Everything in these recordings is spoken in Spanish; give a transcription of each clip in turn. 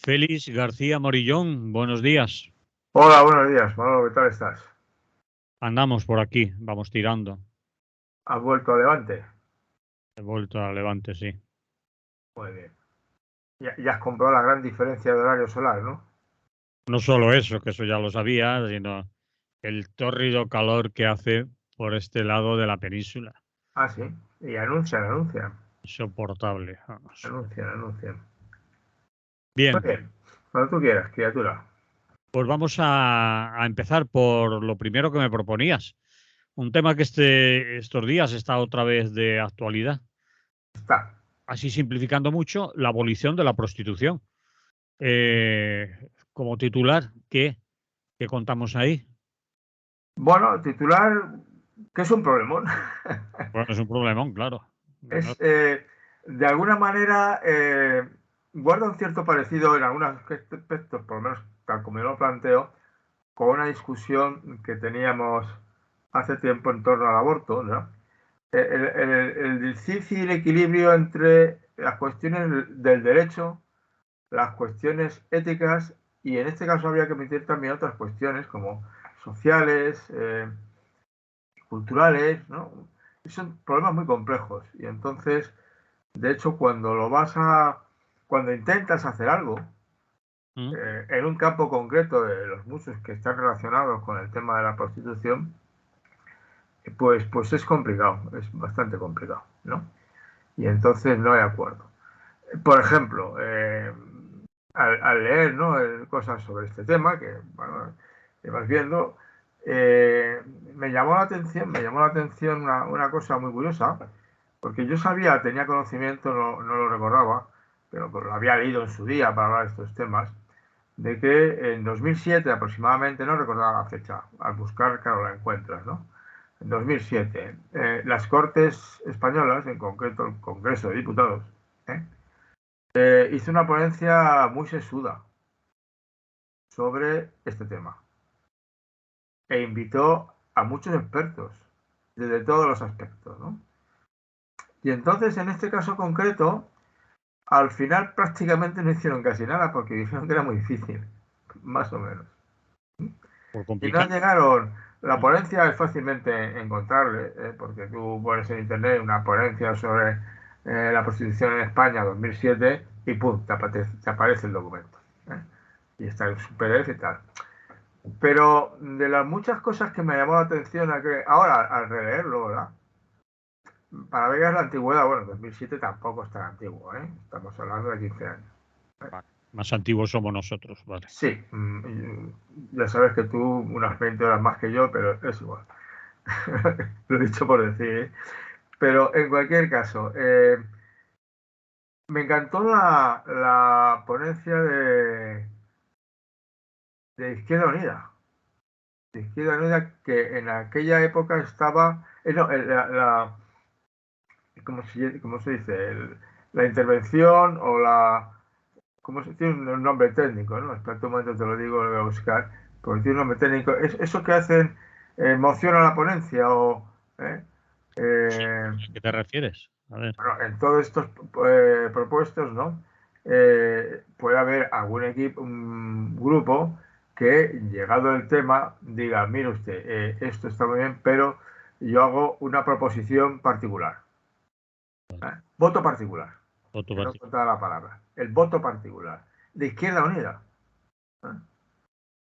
Félix García Morillón, buenos días. Hola, buenos días, Manolo, ¿qué tal estás? Andamos por aquí, vamos tirando. ¿Has vuelto a Levante? He vuelto a Levante, sí. Muy bien. Ya has comprado la gran diferencia de horario solar, ¿no? No solo eso, que eso ya lo sabía, sino el tórrido calor que hace por este lado de la península. Ah, sí. Y anuncian. Insoportable, vamos. Anuncian. Muy Bien, bien. Cuando tú quieras, criatura. pues vamos a empezar por lo primero que me proponías. Un tema que estos días está otra vez de actualidad. Está. Así simplificando mucho, la abolición de la prostitución. Como titular, ¿qué contamos ahí? Bueno, titular, que es un problemón. Bueno, es un problemón, claro. No, Es, de alguna manera, guarda un cierto parecido en algunos aspectos, por lo menos tal como yo lo planteo, con una discusión que teníamos hace tiempo en torno al aborto, ¿no? El difícil equilibrio entre las cuestiones del derecho, las cuestiones éticas y en este caso habría que meter también otras cuestiones como sociales, culturales, ¿no? Son problemas muy complejos y entonces, de hecho, cuando intentas hacer algo ¿Mm? en un campo concreto de los muchos que están relacionados con el tema de la prostitución, pues es complicado, es bastante complicado, ¿no? Y entonces no hay acuerdo. Por ejemplo, al leer, ¿no?, cosas sobre este tema, que bueno, que vas viendo, me llamó la atención una cosa muy curiosa, porque yo tenía conocimiento, no lo recordaba, pero lo había leído en su día para hablar de estos temas, de que en 2007 aproximadamente, no recordaba la fecha, al buscar, claro, la encuentras, ¿no? En 2007, las Cortes Españolas, en concreto el Congreso de Diputados, ¿eh? Hizo una ponencia muy sesuda sobre este tema e invitó a muchos expertos desde todos los aspectos, ¿no? Y entonces, en este caso concreto, al final prácticamente no hicieron casi nada porque dijeron que era muy difícil, más o menos. Por Y no complicar. llegaron. La ¿Mm? ponencia es fácilmente encontrable, porque tú pones en internet una ponencia sobre la prostitución en España 2007 y ¡pum!, te aparece el documento, ¿eh? Y está en su PDF y tal. Pero de las muchas cosas que me llamó la atención, ahora al releerlo, ¿verdad? Para ver la antigüedad, bueno, 2007 tampoco es tan antiguo, ¿eh? Estamos hablando de 15 años. Vale. Más antiguos somos nosotros, vale. Sí, ya sabes que tú unas 20 horas más que yo, pero es igual. Lo he dicho por decir, ¿eh? Pero en cualquier caso, me encantó la ponencia de Izquierda Unida. De Izquierda Unida que en aquella época estaba. No, ¿cómo se dice? La intervención o la. ¿Cómo se tiene un nombre técnico, ¿no? Espera un momento, te lo digo, lo voy a buscar. Porque tiene un nombre técnico. Es eso que hacen, moción a la ponencia o. ¿Eh? Sí, Eh, ¿a qué te refieres? A ver. Bueno, en todos estos propuestos, ¿no? Puede haber algún equipo, un grupo que, llegado el tema, diga, mire usted, esto está muy bien, pero yo hago una proposición particular. Vale. Voto particular, Voto que no particular. contaba la palabra. El voto particular de Izquierda Unida, ¿eh?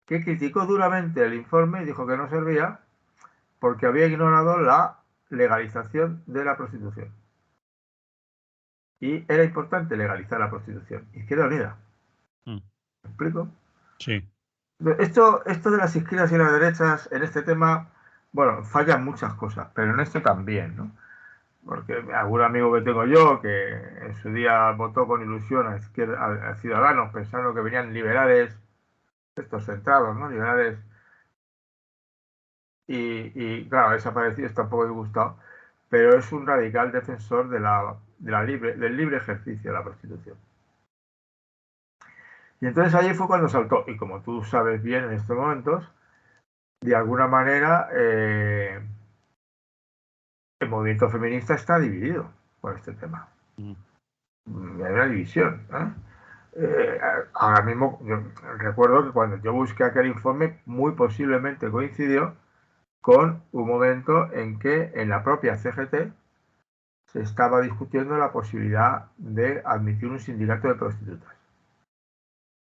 Que criticó duramente el informe y dijo que no servía porque había ignorado la legalización de la prostitución. Y era importante legalizar la prostitución. Izquierda Unida. Mm. ¿Me explico? Sí. Esto de las izquierdas y las derechas en este tema, bueno, fallan muchas cosas, pero en esto también, ¿no? Porque algún amigo que tengo yo que en su día votó con ilusión a Ciudadanos pensando que venían liberales, estos centrados, ¿no? Liberales, y claro, ha desaparecido, está un poco disgustado, pero es un radical defensor del libre ejercicio de la prostitución. Y entonces allí fue cuando saltó, y como tú sabes bien en estos momentos, de alguna manera el movimiento feminista está dividido por este tema. Mm. Hay una división, ¿eh? Ahora mismo, yo recuerdo que cuando yo busqué aquel informe, muy posiblemente coincidió con un momento en que en la propia CGT se estaba discutiendo la posibilidad de admitir un sindicato de prostitutas.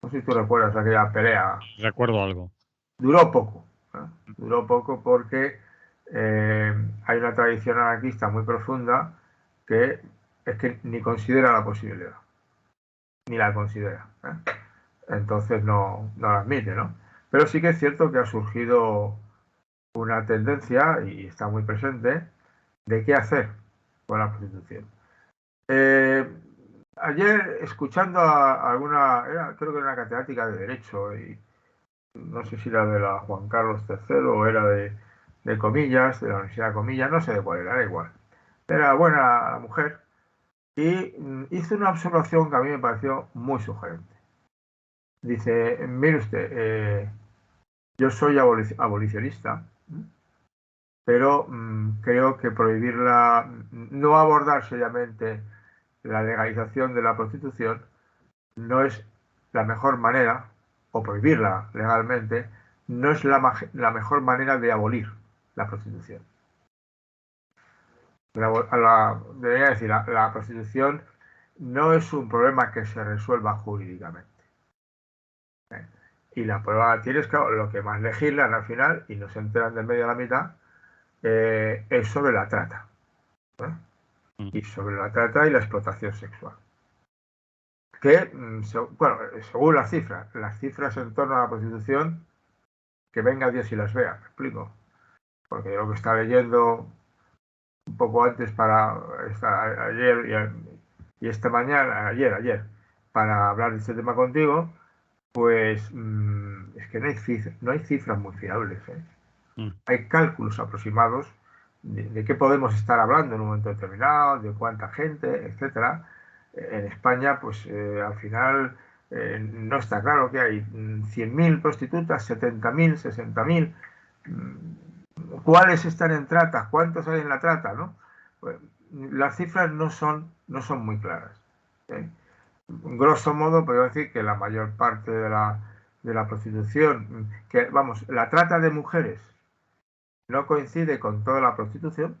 No sé si tú recuerdas aquella pelea. Recuerdo algo. Duró poco, ¿no? Duró poco porque hay una tradición anarquista muy profunda que es que ni considera la posibilidad, ni la considera, ¿eh? Entonces no la admite, ¿no? Pero sí que es cierto que ha surgido una tendencia, y está muy presente, de qué hacer con la prostitución. Eh, Ayer, escuchando a alguna, creo que era una catedrática de Derecho, y no sé si era de la Juan Carlos III o era de Comillas, de la Universidad de Comillas, no sé de cuál era igual. Era buena la mujer y hizo una observación que a mí me pareció muy sugerente. Dice, mire usted, yo soy abolicionista, pero creo que prohibirla, no abordar seriamente la legalización de la prostitución no es la mejor manera, o prohibirla legalmente, no es la mejor manera de abolir la prostitución. Debería decir, la prostitución no es un problema que se resuelva jurídicamente. Y la prueba tienes que lo que más legislan al final, y no se enteran de medio a la mitad, es sobre la trata. ¿Eh? Y sobre la trata y la explotación sexual. Que, bueno, según las cifras en torno a la prostitución, que venga Dios y las vea, me explico. Porque yo lo que estaba leyendo un poco antes para ayer y esta mañana, ayer, para hablar de este tema contigo, pues es que no hay cifras muy fiables, ¿eh? Hay cálculos aproximados de qué podemos estar hablando en un momento determinado, de cuánta gente, etcétera. En España, pues al final no está claro que hay 100.000 prostitutas, 70.000, 60.000. ¿Cuáles están en trata? ¿Cuántos hay en la trata? ¿No? Pues, las cifras no son muy claras, ¿eh? Grosso modo, podría decir que la mayor parte de la prostitución, que vamos, la trata de mujeres no coincide con toda la prostitución,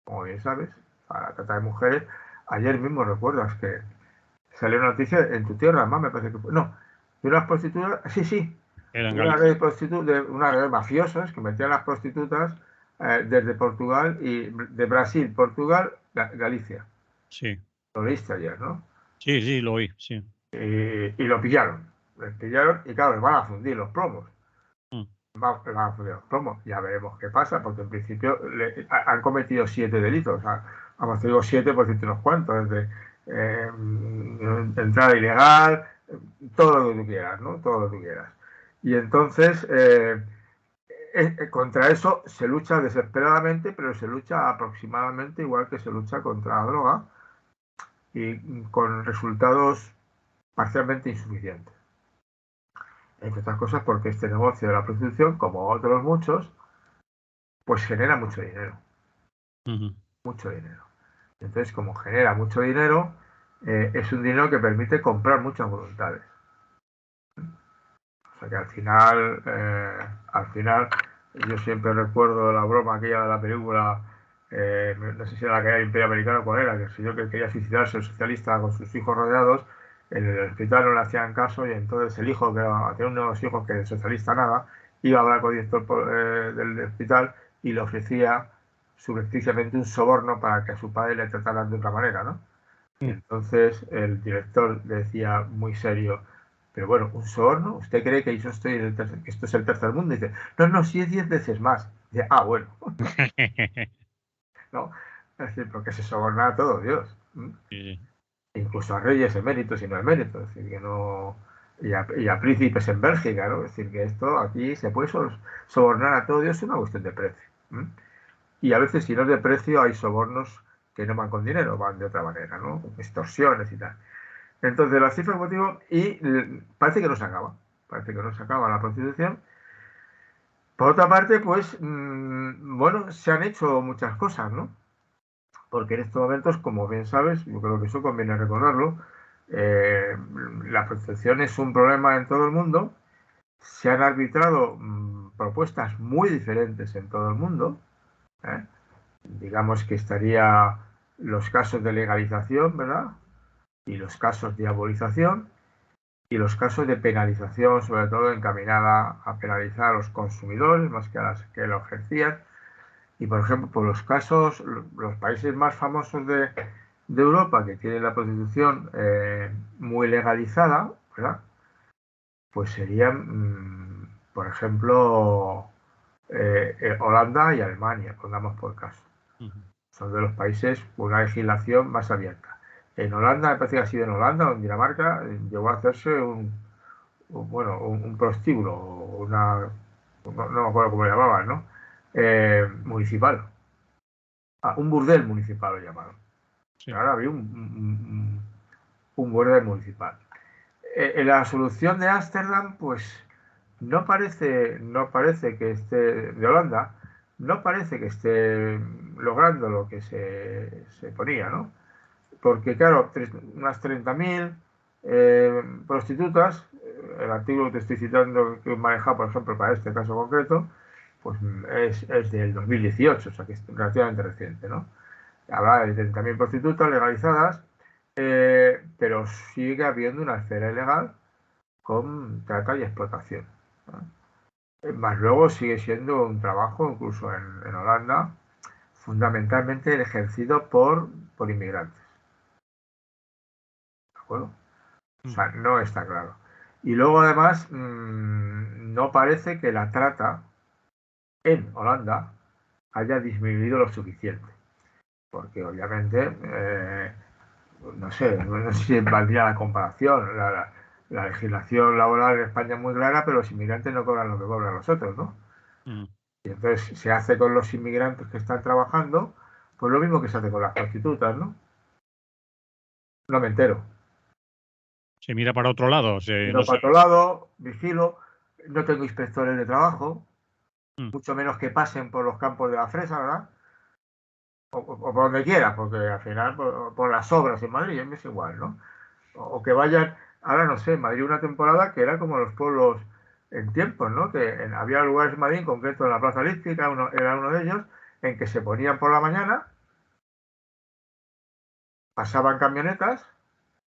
como bien sabes, para la trata de mujeres. Ayer mismo recuerdas que salió una noticia en tu tierra, más me parece que fue, no, de unas prostitutas, sí, Era en una red Galicia. de una red de mafiosos que metían las prostitutas desde Portugal y de Brasil, Portugal, Galicia. Sí, Lo viste ayer, ¿no? sí, lo oí, sí. Y lo pillaron. Les pillaron y claro, les van a fundir los plomos. Mm. Van a fundir los plomos. Ya veremos qué pasa, porque en principio han cometido 7 delitos. O sea, vamos, te digo 7 por decirte unos cuantos. Desde entrada ilegal, todo lo que tú quieras, ¿no? Todo lo que tú quieras. Y entonces, contra eso se lucha desesperadamente, pero se lucha aproximadamente igual que se lucha contra la droga y con resultados parcialmente insuficientes. Entre otras cosas porque este negocio de la prostitución, como otros muchos, pues genera mucho dinero. Ujú. Mucho dinero. Entonces, como genera mucho dinero, es un dinero que permite comprar muchas voluntades. O sea que al final, yo siempre recuerdo la broma aquella de la película, no sé si era la que era el Imperio Americano, cuál era, que el señor que quería suicidarse, el socialista, con sus hijos rodeados, en el hospital no le hacían caso y entonces el hijo, que tenía uno de los hijos que de socialista nada, iba a hablar con el director del hospital y le ofrecía subrepticiamente un soborno para que a su padre le trataran de otra manera, ¿no? Y entonces el director le decía muy serio, pero bueno, un soborno, ¿usted cree que yo estoy que esto es el tercer mundo? Y dice, no, sí es 10 veces más. Y dice, bueno, ¿no? Es decir, porque se soborna a todo Dios. Sí, Incluso a reyes eméritos y no eméritos. Es decir, que no... Y a príncipes en Bélgica, ¿no? Es decir, que esto aquí se puede sobornar a todo Dios, es una cuestión de precio. Y a veces, si no es de precio, hay sobornos que no van con dinero, van de otra manera, ¿no? Extorsiones y tal. Entonces, las cifras motivo y parece que no se acaba. Parece que no se acaba la prostitución. Por otra parte, pues, bueno, se han hecho muchas cosas, ¿no? Porque en estos momentos, como bien sabes, yo creo que eso conviene recordarlo, La prostitución es un problema en todo el mundo. Se han arbitrado propuestas muy diferentes en todo el mundo. Digamos que estaría los casos de legalización, ¿verdad? Y los casos de abolición y los casos de penalización, sobre todo encaminada a penalizar a los consumidores más que a las que lo ejercían. Y por ejemplo, por los casos, los países más famosos de Europa que tienen la prostitución muy legalizada, ¿verdad? Pues serían, por ejemplo, Holanda y Alemania, pongamos por caso. Son de los países con una legislación más abierta. En Holanda, me parece que ha sido en Holanda o en Dinamarca, llegó a hacerse un prostíbulo, no me acuerdo cómo lo llamaban, ¿no? Municipal. Un burdel municipal lo llamaron. Sí. Ahora había un burdel municipal. La solución de Ámsterdam, pues no parece que esté, de Holanda, no parece que esté logrando lo que se ponía, ¿no? Porque, claro, unas 30.000 prostitutas, el artículo que te estoy citando que he manejado, por ejemplo, para este caso concreto, pues es del 2018, o sea que es relativamente reciente, ¿no? Habla de 30.000 prostitutas legalizadas, pero sigue habiendo una esfera ilegal con trata y explotación, ¿no? Más luego sigue siendo un trabajo, incluso en Holanda, fundamentalmente ejercido por inmigrantes. ¿De acuerdo? O sea, no está claro. Y luego además no parece que la trata en Holanda haya disminuido lo suficiente. Porque obviamente, no sé si valdría la comparación. La legislación laboral en España es muy clara, pero los inmigrantes no cobran lo que cobran los otros, ¿no? Y entonces se hace con los inmigrantes que están trabajando, pues lo mismo que se hace con las prostitutas, ¿no? No me entero. Se mira para otro lado. Miro para otro lado, vigilo, no tengo inspectores de trabajo, mucho menos que pasen por los campos de la fresa, ¿verdad? O por donde quiera, porque al final por las obras en Madrid es igual, ¿no? O que vayan, ahora no sé, en Madrid una temporada que era como los pueblos en tiempos, ¿no? Que había lugares en Madrid, en concreto en la Plaza Elíptica, era uno de ellos, en que se ponían por la mañana, pasaban camionetas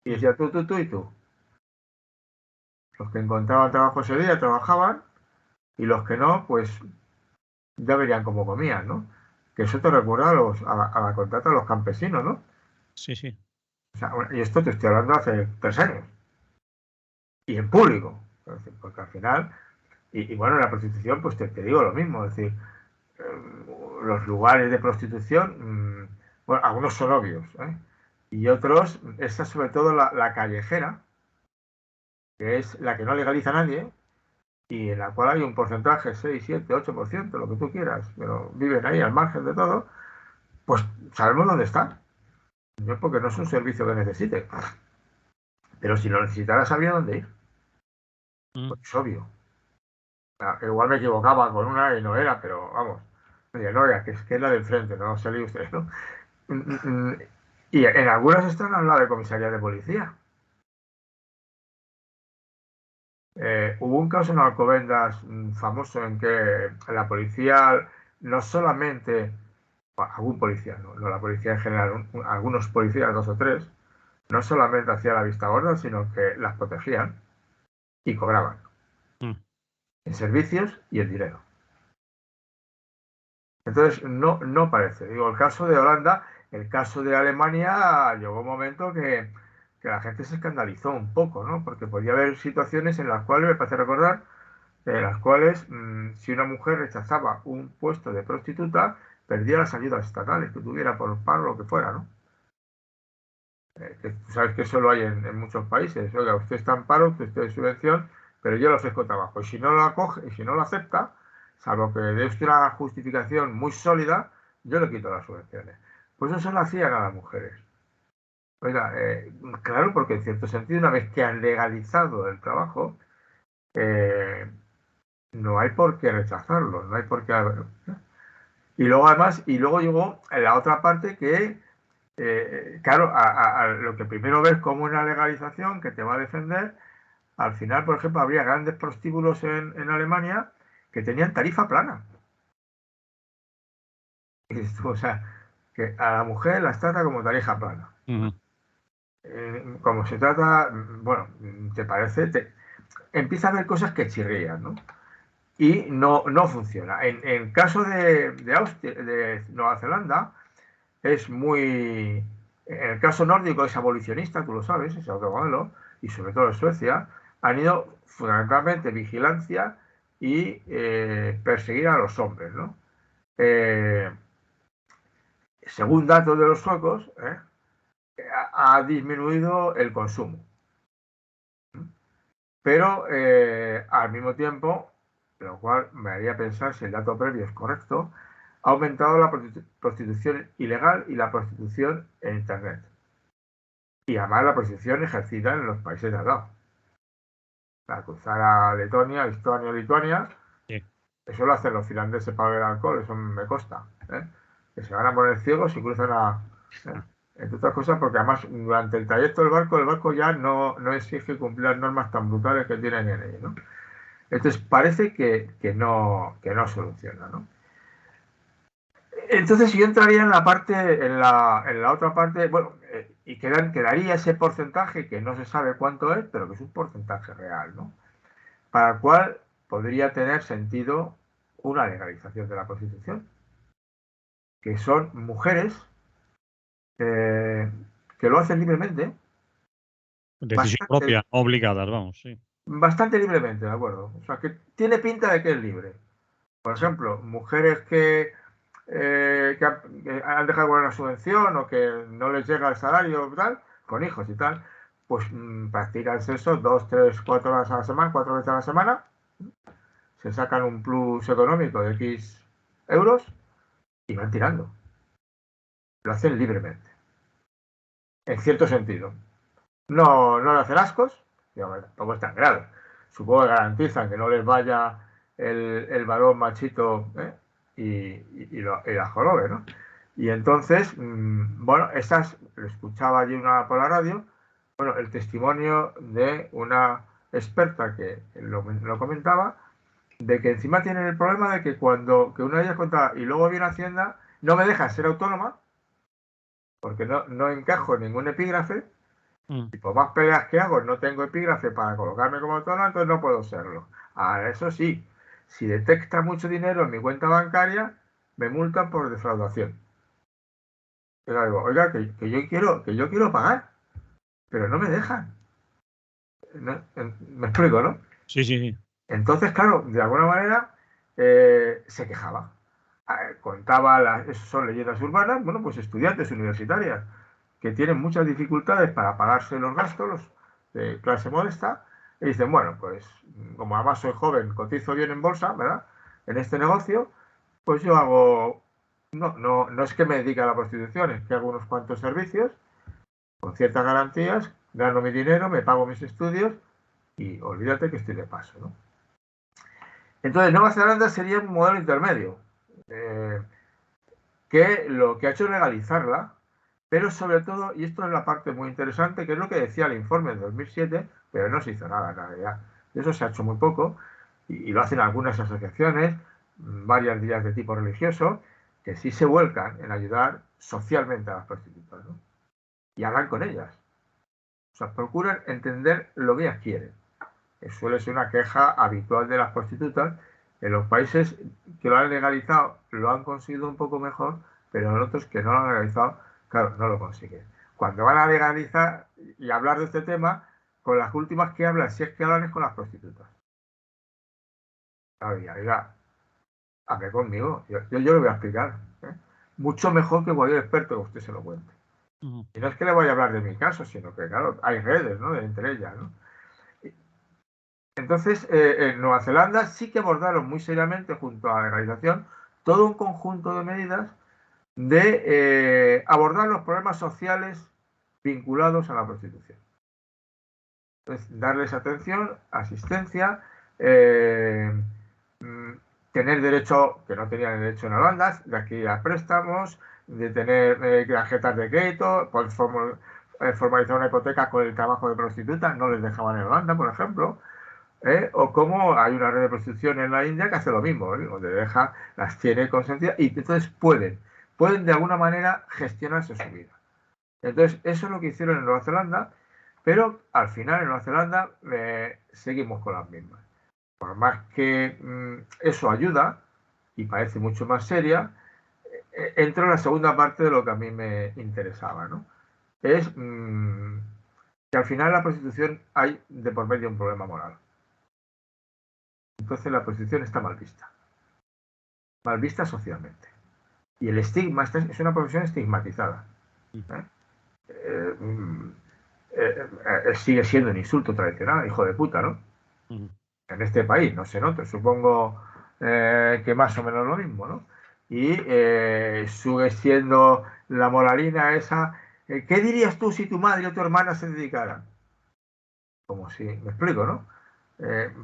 y decía tú y tú. Los que encontraban trabajo ese día trabajaban y los que no, pues ya verían cómo comían, ¿no? Que eso te recuerda a la contrata de los campesinos, ¿no? Sí, sí. O sea, y esto te estoy hablando hace 3 años. Y en público. Porque al final, y bueno, en la prostitución, pues te digo lo mismo. Es decir, los lugares de prostitución, bueno, algunos son obvios, ¿eh? Y otros, esta sobre todo la callejera, que es la que no legaliza a nadie, y en la cual hay un porcentaje, 6, 7, 8%, lo que tú quieras, pero viven ahí al margen de todo, pues sabemos dónde están. No es porque no es un servicio que necesite, pero si lo necesitara sabía dónde ir. Pues es obvio. O sea, igual me equivocaba con una y no era, pero vamos, no era, que es la del frente, no se lee usted, ¿no? Y en algunas están al lado de comisaría de policía. Hubo un caso en Alcobendas famoso en que la policía no solamente, bueno, algún policía, no la policía en general, algunos policías, 2 o 3, no solamente hacían la vista gorda, sino que las protegían y cobraban en servicios y en dinero. Entonces, no parece. Digo, el caso de Holanda, el caso de Alemania, llegó un momento que la gente se escandalizó un poco, ¿no? Porque podía haber situaciones en las cuales, me parece recordar, en las cuales si una mujer rechazaba un puesto de prostituta, perdía las ayudas estatales que tuviera por paro o lo que fuera, ¿no? Que tú sabes que eso lo hay en muchos países. Oiga, usted está en paro, usted está en subvención, pero yo le ofrezco trabajo. Y si no lo acoge, y si no lo acepta, salvo que dé usted una justificación muy sólida, yo le quito las subvenciones. Pues eso lo hacían a las mujeres. Oiga, claro, porque en cierto sentido, una vez que han legalizado el trabajo, no hay por qué rechazarlo, no hay por qué. Y luego además, y luego llegó la otra parte que claro, a lo que primero ves como una legalización que te va a defender, al final, por ejemplo, habría grandes prostíbulos en Alemania que tenían tarifa plana. O sea, que a la mujer las trata como tarifa plana. Como se trata, bueno, te parece, empieza a haber cosas que chirrían, ¿no? Y no funciona. En el caso de Nueva Zelanda, es muy... En el caso nórdico es abolicionista, tú lo sabes, es otro modelo, y sobre todo en Suecia, han ido fundamentalmente vigilancia y perseguir a los hombres, ¿no? Según datos de los suecos, ha disminuido el consumo. Pero al mismo tiempo, lo cual me haría pensar si el dato previo es correcto, ha aumentado la prostitución ilegal y la prostitución en Internet. Y además la prostitución ejercida en los países de al lado. Para cruzar a Letonia, Estonia, Lituania, sí. Eso lo hacen los finlandeses para beber alcohol, eso me consta. Que se van a poner ciegos y cruzan a... entre otras cosas, porque además durante el trayecto del barco ya no exige cumplir las normas tan brutales que tienen en ello, ¿no? Entonces parece que no soluciona, ¿no? Entonces yo entraría en la parte, en la otra parte, bueno, y quedaría ese porcentaje que no se sabe cuánto es, pero que es un porcentaje real, ¿no? Para el cual podría tener sentido una legalización de la prostitución, que son mujeres que lo hacen libremente. Decisión propia, obligadas, vamos, sí. Bastante libremente, ¿de acuerdo? O sea, que tiene pinta de que es libre. Por ejemplo, mujeres que han dejado una subvención o que no les llega el salario tal, con hijos y tal, pues practican sexo 2, 3, 4 horas a la semana, 4 veces a la semana, se sacan un plus económico de X euros y van tirando. Lo hacen libremente. En cierto sentido. No le hacen ascos, tampoco es tan grave. Supongo que garantizan que no les vaya el varón machito y la jorobe, ¿no? Y entonces, bueno, lo escuchaba allí por la radio, bueno, el testimonio de una experta que lo comentaba, de que encima tienen el problema de que que una de ellas contaba, y luego viene Hacienda, no me deja ser autónoma, porque no encajo en ningún epígrafe, y por más peleas que hago, no tengo epígrafe para colocarme como autónomo, entonces no puedo serlo. Ahora, eso sí, si detecta mucho dinero en mi cuenta bancaria, me multan por defraudación. Yo digo, oiga, que yo quiero pagar, pero no me dejan. Me explico, ¿no? Sí, sí, sí. Entonces, claro, de alguna manera se quejaba. Contaba, eso son leyendas urbanas, bueno, pues estudiantes universitarias que tienen muchas dificultades para pagarse los gastos de clase modesta, y dicen, bueno, pues como además soy joven, cotizo bien en bolsa, ¿verdad? En este negocio, pues yo hago, no es que me dedique a la prostitución, es que hago unos cuantos servicios con ciertas garantías, gano mi dinero, me pago mis estudios y olvídate que estoy de paso, ¿no? Entonces, Nueva Zelanda sería un modelo intermedio, que lo que ha hecho es legalizarla, pero sobre todo, y esto es la parte muy interesante, que es lo que decía el informe de 2007, pero no se hizo nada en realidad. De eso se ha hecho muy poco, y lo hacen algunas asociaciones, varias días de tipo religioso, que sí se vuelcan en ayudar socialmente a las prostitutas, ¿no? Y hablan con ellas. O sea, procuran entender lo que ellas quieren. Suele ser una queja habitual de las prostitutas. En los países que lo han legalizado lo han conseguido un poco mejor, pero en otros que no lo han legalizado, claro, no lo consiguen. Cuando van a legalizar y hablar de este tema, con las últimas que hablan, si es que hablan, es con las prostitutas. Oiga, hable conmigo, yo le voy a explicar. Mucho mejor que cualquier experto que usted se lo cuente. Y no es que le vaya a hablar de mi caso, sino que, claro, hay redes, ¿no? Entre ellas, ¿no? Entonces, en Nueva Zelanda sí que abordaron muy seriamente, junto a la legalización, todo un conjunto de medidas de abordar los problemas sociales vinculados a la prostitución. Entonces, darles atención, asistencia, tener derecho, que no tenían derecho en Holanda, de adquirir préstamos, de tener tarjetas de crédito, pues formalizar una hipoteca con el trabajo de prostituta, no les dejaban en Holanda, por ejemplo. O como hay una red de prostitución en la India que hace lo mismo, donde las tiene consentidas y entonces pueden de alguna manera gestionarse su vida. Entonces, eso es lo que hicieron en Nueva Zelanda, pero al final en Nueva Zelanda seguimos con las mismas. Por más que eso ayuda y parece mucho más seria, entro en la segunda parte de lo que a mí me interesaba, ¿no? Es que al final en la prostitución hay de por medio un problema moral. Entonces la prostitución está mal vista socialmente. Y el estigma es una profesión estigmatizada. Sigue siendo un insulto tradicional, hijo de puta, ¿no? En este país, no sé, ¿no? Supongo que más o menos lo mismo, ¿no? Y sigue siendo la moralina esa. ¿Qué dirías tú si tu madre o tu hermana se dedicaran? Como si, me explico, ¿no?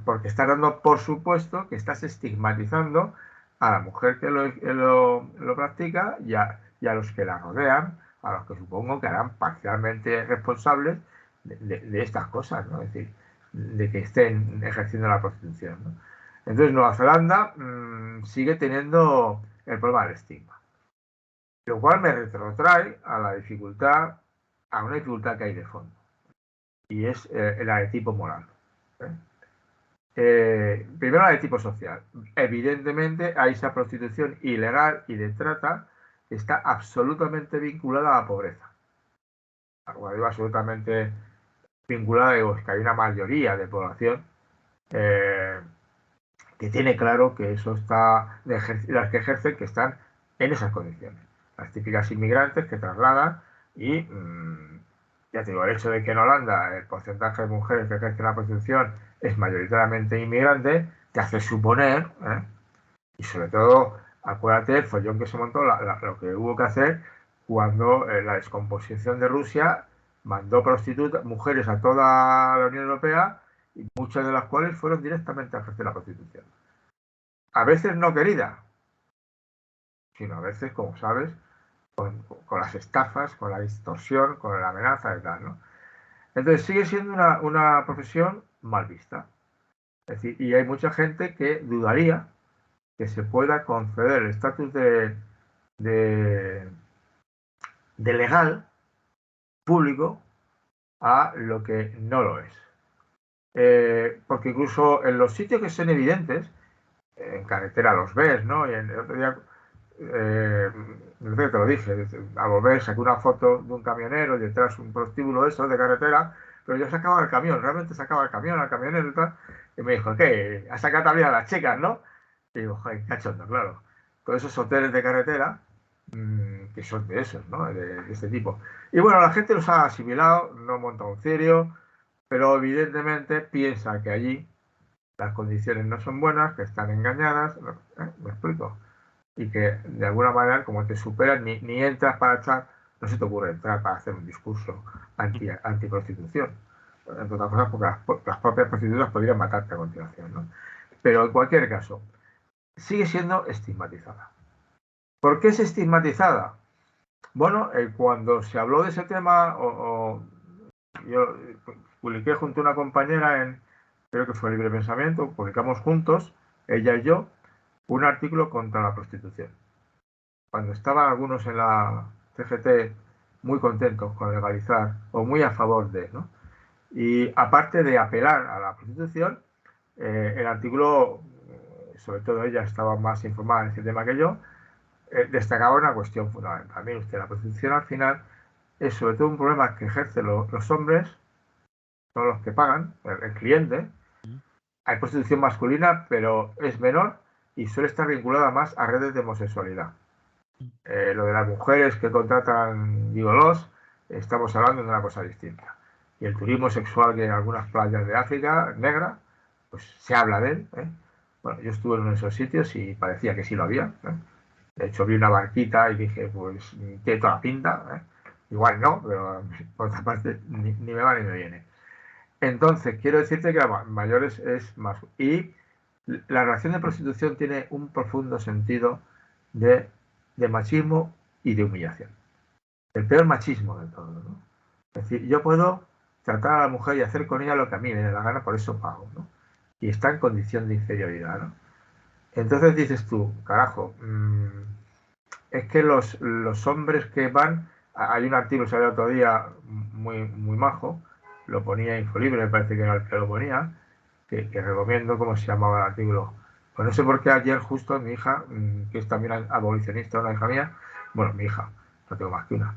Porque estás dando por supuesto que estás estigmatizando a la mujer que lo practica y a los que la rodean, a los que supongo que harán parcialmente responsables de estas cosas, ¿no? Es decir, de que estén ejerciendo la prostitución, ¿no? Entonces Nueva Zelanda sigue teniendo el problema del estigma, lo cual me retrotrae a una dificultad que hay de fondo, y es la de tipo moral. Primero la de tipo social. Evidentemente, a esa prostitución ilegal y de trata está absolutamente vinculada a la pobreza. Cuando digo absolutamente vinculada, digo, es que hay una mayoría de población que tiene claro que eso está, las que ejercen, que están en esas condiciones. Las típicas inmigrantes que trasladan y, ya te digo, el hecho de que en Holanda el porcentaje de mujeres que ejercen la prostitución es mayoritariamente inmigrante, te hace suponer, y sobre todo, acuérdate el follón que se montó, lo que hubo que hacer cuando la descomposición de Rusia mandó prostitutas, mujeres a toda la Unión Europea, y muchas de las cuales fueron directamente a ejercer la prostitución. A veces no querida, sino a veces, como sabes, con las estafas, con la distorsión, con la amenaza y tal, ¿no? Entonces sigue siendo una profesión mal vista. Es decir, y hay mucha gente que dudaría que se pueda conceder el estatus de legal público a lo que no lo es. Porque incluso en los sitios que son evidentes, en carretera los ves, ¿no? Y el otro día, no sé que te lo dije, a volver saqué una foto de un camionero y detrás un prostíbulo de eso, de carretera, pero yo sacaba el camión, realmente sacaba el camión, al camionero y tal, y me dijo, ¿qué? ¿Has sacado también a las chicas, no? Y digo, joder, cachondo, claro. Con esos hoteles de carretera, que son de esos, ¿no? De este tipo. Y bueno, la gente los ha asimilado, no monta un cirio, pero evidentemente piensa que allí las condiciones no son buenas, que están engañadas, me explico, y que de alguna manera, como te superan, ni entras para echar, no se te ocurre entrar para hacer un discurso antiprostitución, entre otras cosas porque las propias prostitutas podrían matarte a continuación, ¿no? Pero en cualquier caso, sigue siendo estigmatizada. ¿Por qué es estigmatizada? Bueno, cuando se habló de ese tema, yo publiqué junto a una compañera creo que fue Libre Pensamiento, publicamos juntos, ella y yo, un artículo contra la prostitución. Cuando estaban algunos en la CGT muy contentos con legalizar, o muy a favor de, ¿no? Y aparte de apelar a la prostitución, el artículo, sobre todo ella estaba más informada en ese tema que yo, destacaba una cuestión fundamental. Mire usted, la prostitución al final es sobre todo un problema que ejercen los hombres, son los que pagan, el cliente. Hay prostitución masculina, pero es menor y suele estar vinculada más a redes de homosexualidad. Lo de las mujeres que contratan gigolos, estamos hablando de una cosa distinta. Y el turismo sexual que en algunas playas de África negra, pues se habla de él. Bueno, yo estuve en uno de esos sitios y parecía que sí lo había. De hecho, vi una barquita y dije, pues tiene toda la pinta. Igual no, pero por otra parte ni me va ni me viene. Entonces, quiero decirte que mayores es más. Y la relación de prostitución tiene un profundo sentido de machismo y de humillación. El peor machismo de todo, ¿no? Es decir, yo puedo tratar a la mujer y hacer con ella lo que a mí me dé la gana, por eso pago, ¿no? Y está en condición de inferioridad, ¿no? Entonces dices tú, carajo, es que los hombres que van, hay un artículo que salió otro día muy majo, lo ponía Infolibre, me parece que era el que lo ponía, que recomiendo. ¿Cómo se llamaba el artículo? Pues no sé por qué ayer justo mi hija, que es también abolicionista, una hija mía, bueno, mi hija, no tengo más que una,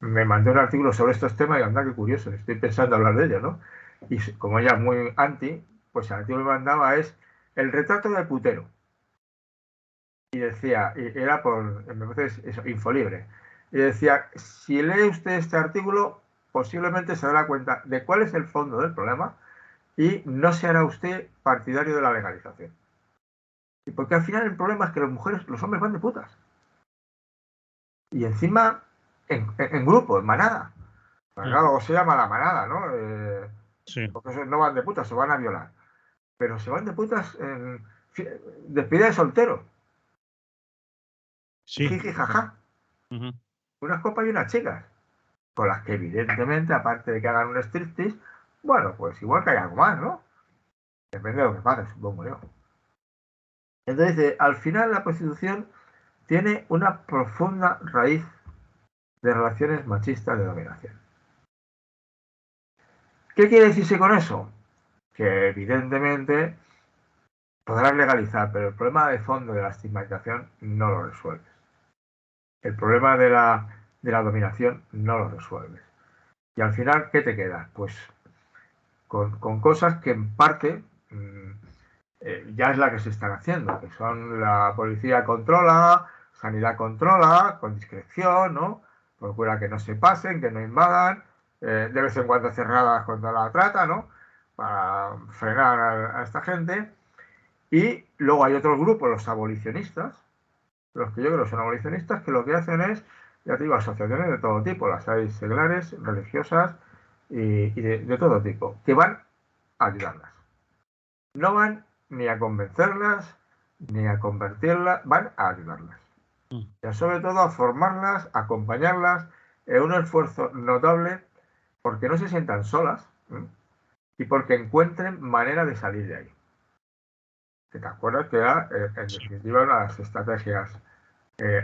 me mandó un artículo sobre estos temas y anda, qué curioso, estoy pensando hablar de ello, ¿no? Y como ella es muy anti, pues el artículo que me mandaba es el retrato del putero. Y decía, y era por, me parece eso, Infolibre, y decía, si lee usted este artículo, posiblemente se dará cuenta de cuál es el fondo del problema y no se hará usted partidario de la legalización. Y porque al final el problema es que los hombres van de putas. Y encima en grupo, en manada. Claro, se llama la manada, ¿no? Sí. Porque esos no van de putas, se van a violar. Pero se van de putas en despedida de soltero. Sí. Jiji, jaja. Uh-huh. Unas copas y unas chicas. Con las que evidentemente, aparte de que hagan un striptease, bueno, pues igual que hay algo más, ¿no? Depende de lo que pase, supongo yo. Entonces, al final la prostitución tiene una profunda raíz de relaciones machistas de dominación. ¿Qué quiere decirse con eso? Que evidentemente podrás legalizar, pero el problema de fondo de la estigmatización no lo resuelves. El problema de la dominación no lo resuelves. Y al final, ¿qué te quedas? Pues con cosas que en parte ya es la que se están haciendo, que son la policía controla, sanidad controla, con discreción, ¿no? Procura que no se pasen, que no invadan, de vez en cuando cerradas contra la trata, ¿no? Para frenar a esta gente. Y luego hay otros grupos, los abolicionistas, los que yo creo que son abolicionistas, que lo que hacen es, ya te digo, asociaciones de todo tipo, las hay seglares, religiosas y de todo tipo, que van a ayudarlas. No van ni a convencerlas, ni a convertirlas, van a ayudarlas. Y sobre todo a formarlas, a acompañarlas en un esfuerzo notable porque no se sientan solas, ¿eh? Y porque encuentren manera de salir de ahí. ¿Te acuerdas que era, en definitiva, una de las estrategias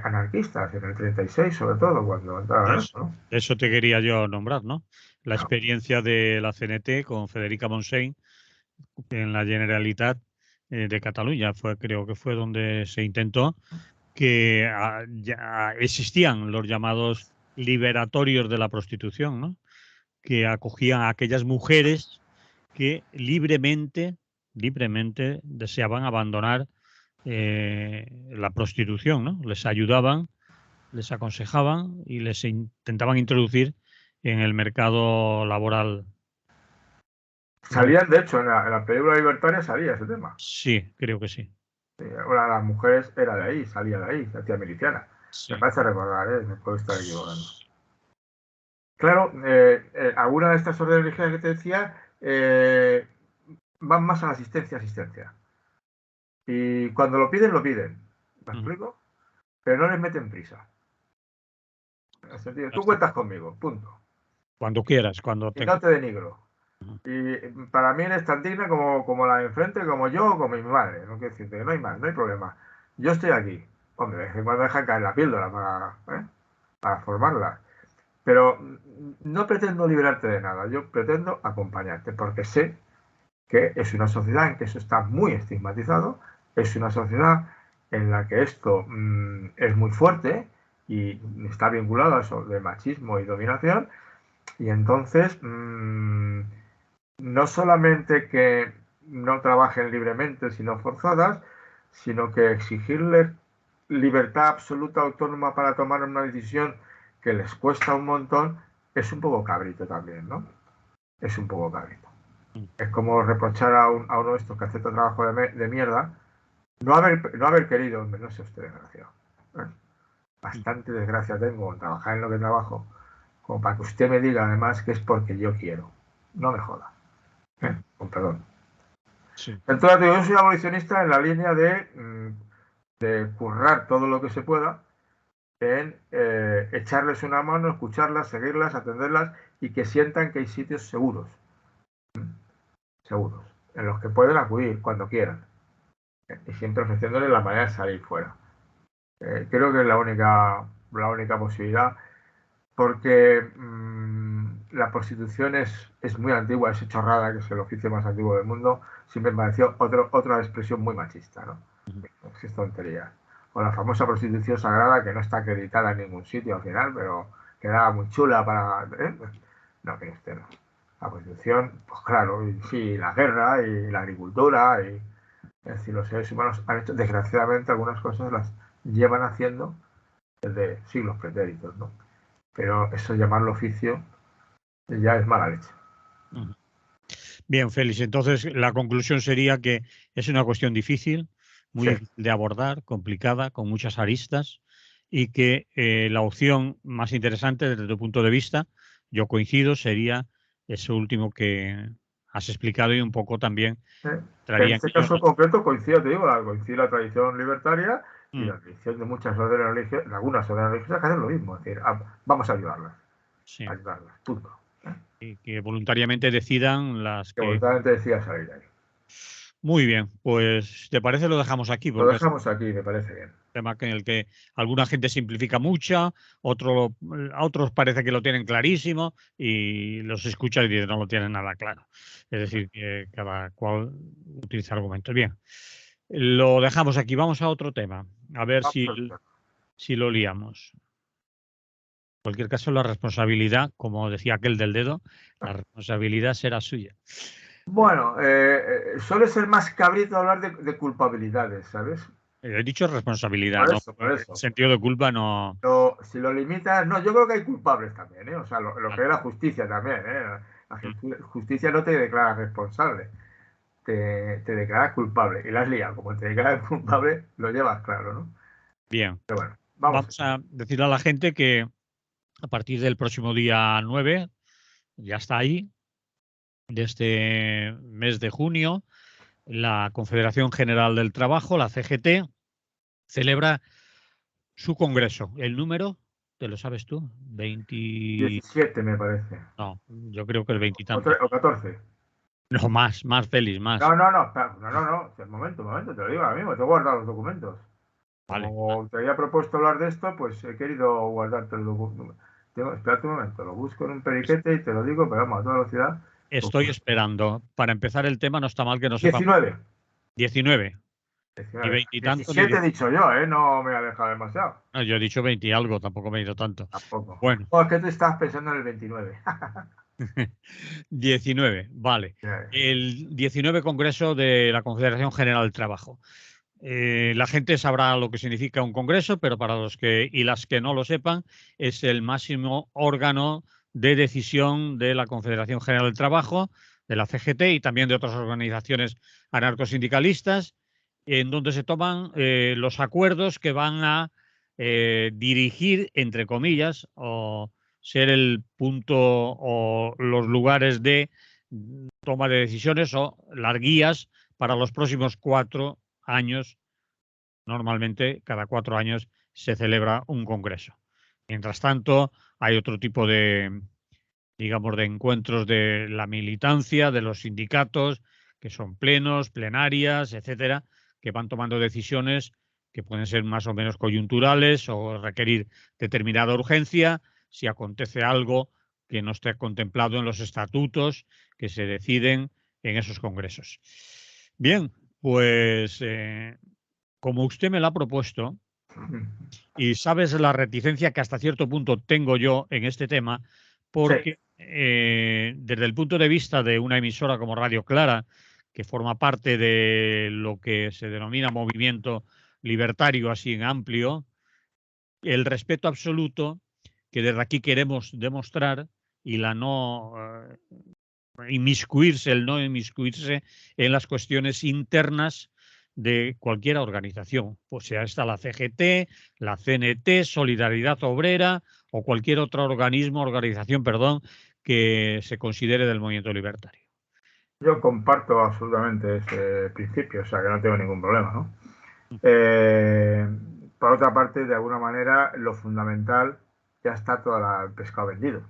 anarquistas en el 36, sobre todo, cuando entraron eso, ¿no? Eso te quería yo nombrar, ¿no? La Claro. experiencia de la CNT con Federica Montseny en la Generalitat de Cataluña creo que fue donde se intentó que ya existían los llamados liberatorios de la prostitución, ¿no? Que acogían a aquellas mujeres que libremente deseaban abandonar la prostitución, ¿no? Les ayudaban, les aconsejaban y les intentaban introducir en el mercado laboral. Salían, de hecho, en la película Libertaria salía ese tema. Sí, creo que sí. Una de las mujeres era de ahí, salía de ahí, se hacía miliciana. Sí. Me parece recordar, me puedo estar equivocando. Claro, alguna de estas órdenes religiosas que te decía van más a la asistencia. Y cuando lo piden, ¿me explico? Pero no les meten prisa. En el sentido, tú cuentas conmigo, punto. Cuando quieras, cuando Y no te denigro. Y para mí eres tan digna como la de enfrente, como yo o como mi madre. No quiero decirte que no hay más, no hay problema. Yo estoy aquí. Hombre, de vez en cuando dejan caer la píldora para formarla. Pero no pretendo liberarte de nada, yo pretendo acompañarte, porque sé que es una sociedad en que eso está muy estigmatizado, es una sociedad en la que esto es muy fuerte y está vinculado a eso de machismo y dominación, y entonces no solamente que no trabajen libremente, sino forzadas, sino que exigirles libertad absoluta autónoma para tomar una decisión que les cuesta un montón, es un poco cabrito también, ¿no? Es un poco cabrito. Es como reprochar a uno de estos que hace todo trabajo de mierda no haber querido, hombre, no sé usted, desgraciado. Bastante desgracia tengo en trabajar en lo que trabajo, como para que usted me diga además que es porque yo quiero. No me joda. Con perdón. Sí. Entonces, yo soy abolicionista en la línea de de currar todo lo que se pueda en echarles una mano, escucharlas, seguirlas, atenderlas y que sientan que hay sitios seguros, en los que pueden acudir cuando quieran, y siempre ofreciéndoles la manera de salir fuera. Creo que es la única posibilidad, porque la prostitución es muy antigua, es chorrada, que es el oficio más antiguo del mundo. Siempre me pareció otra expresión muy machista, ¿no? Es tontería. O la famosa prostitución sagrada, que no está acreditada en ningún sitio al final, pero quedaba muy chula para... No, que este no. La prostitución, pues claro, y sí, la guerra y la agricultura, y es decir, los seres humanos han hecho, desgraciadamente, algunas cosas las llevan haciendo desde siglos pretéritos, ¿no? Pero eso, llamarlo oficio, ya es mala leche. Bien, Félix, entonces la conclusión sería que es una cuestión difícil, muy difícil de abordar, complicada, con muchas aristas, y que la opción más interesante desde tu punto de vista, yo coincido, sería eso último que has explicado y un poco también Que en traría este caso concreto coincide, te digo, coincide la tradición libertaria y la tradición de muchas órdenes religiosas, de algunas órdenes religiosas que hacen lo mismo, es decir, vamos a ayudarlas, sí, punto. y que voluntariamente decidan las Que que... voluntariamente decida salir de ahí. Muy bien, pues ¿te parece lo dejamos aquí? Lo Porque es dejamos aquí, me parece bien. un tema en el que alguna gente simplifica mucho, a otros parece que lo tienen clarísimo y los escucha y dicen no lo tienen nada claro. Es decir, que cada cual utiliza argumentos. Bien, lo dejamos aquí. Vamos a otro tema, a ver si lo liamos. En cualquier caso, la responsabilidad, como decía aquel del dedo, la responsabilidad será suya. Bueno, suele ser más cabrito hablar de culpabilidades, ¿sabes? He dicho responsabilidad, Por ¿no? eso, por El eso. sentido de culpa no. Si lo limitas, no, yo creo que hay culpables también, ¿eh? O sea, lo que Vale. es la justicia también, ¿eh? La justicia no te declara responsable, te declara culpable. Y la has liado, como te declaras culpable, lo llevas claro, ¿no? Bien. Pero bueno, vamos. Vamos a decirle a la gente que a partir del próximo día 9, ya está ahí, de este mes de junio, la Confederación General del Trabajo, la CGT, celebra su congreso. ¿El número? ¿Te lo sabes tú? 20... 17 me parece. No, yo creo que el O, veintitantos. o 14. No, más, Félix, más. No, no, no, espera, no. Un momento, te lo digo ahora mismo, te he guardado los documentos. Vale. Como te había propuesto hablar de esto, pues he querido guardarte el documento. Espérate un momento, lo busco en un periquete y te lo digo, pero vamos, a toda velocidad. Estoy esperando. Para empezar el tema, no está mal que no sepa. 19. 19. Ni 19. veintitantos ni 17 he 10. dicho yo, ¿eh? No me he alejado demasiado. No, yo he dicho 20 y algo, tampoco me he ido tanto. Tampoco. Bueno, Oh, es que tú estás pensando en el 29. 19, vale. El 19 Congreso de la Confederación General del Trabajo. La gente sabrá lo que significa un congreso, pero para los que y las que no lo sepan, es el máximo órgano de decisión de la Confederación General del Trabajo, de la CGT y también de otras organizaciones anarcosindicalistas, en donde se toman los acuerdos que van a dirigir, entre comillas, o ser el punto o los lugares de toma de decisiones o las guías para los próximos 4 años. Normalmente, cada 4 años se celebra un congreso. Mientras tanto, hay otro tipo de, digamos, de encuentros de la militancia, de los sindicatos, que son plenos, plenarias, etcétera, que van tomando decisiones que pueden ser más o menos coyunturales o requerir determinada urgencia si acontece algo que no esté contemplado en los estatutos que se deciden en esos congresos. Bien, pues como usted me lo ha propuesto, y sabes la reticencia que hasta cierto punto tengo yo en este tema, porque desde el punto de vista de una emisora como Radio Clara, que forma parte de lo que se denomina movimiento libertario así en amplio, el respeto absoluto que desde aquí queremos demostrar y la no inmiscuirse, el no inmiscuirse en las cuestiones internas de cualquier organización, pues sea esta la CGT, la CNT, Solidaridad Obrera o cualquier otro organización, que se considere del movimiento libertario. Yo comparto absolutamente ese principio, o sea que no tengo ningún problema, ¿no? Por otra parte, de alguna manera, lo fundamental ya está todo el pescado vendido.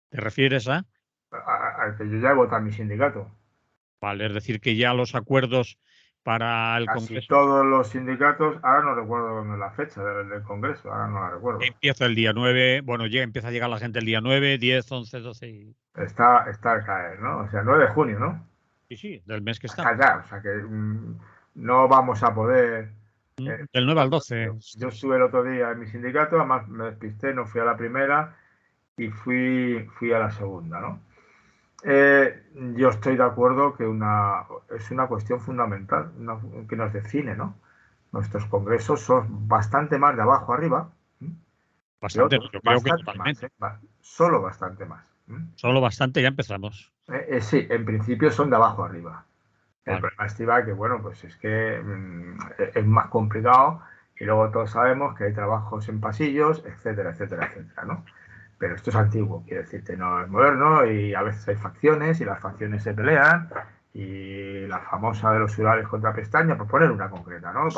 ¿Te refieres a? Al que yo ya he votado en mi sindicato. Vale, es decir, que ya los acuerdos para el Casi Congreso todos los sindicatos, ahora no recuerdo la fecha del Congreso, ahora no la recuerdo. empieza el día 9, bueno, ya empieza a llegar la gente el día 9, 10, 11, 12 y... Está al caer, ¿no? O sea, 9 de junio, ¿no? Sí, sí, del mes que Está estamos. ya, o sea que no vamos a poder. Del 9 al 12. Yo estuve el otro día en mi sindicato, además me despisté, no fui a la primera y fui a la segunda, ¿no? Yo estoy de acuerdo que es una cuestión fundamental que nos define, ¿no? Nuestros congresos son bastante más de abajo arriba que Bastante, otros, yo creo que bastante más, totalmente. solo bastante más. Solo bastante, ya empezamos. Sí, en principio son de abajo arriba. El Vale. problema estiba que, bueno, pues es que es más complicado y luego todos sabemos que hay trabajos en pasillos, etcétera, etcétera, etcétera, ¿no? Pero esto es antiguo, quiero decirte, no es moderno y a veces hay facciones y las facciones se pelean y la famosa de los Urales contra Pestaña, por poner una concreta, ¿no?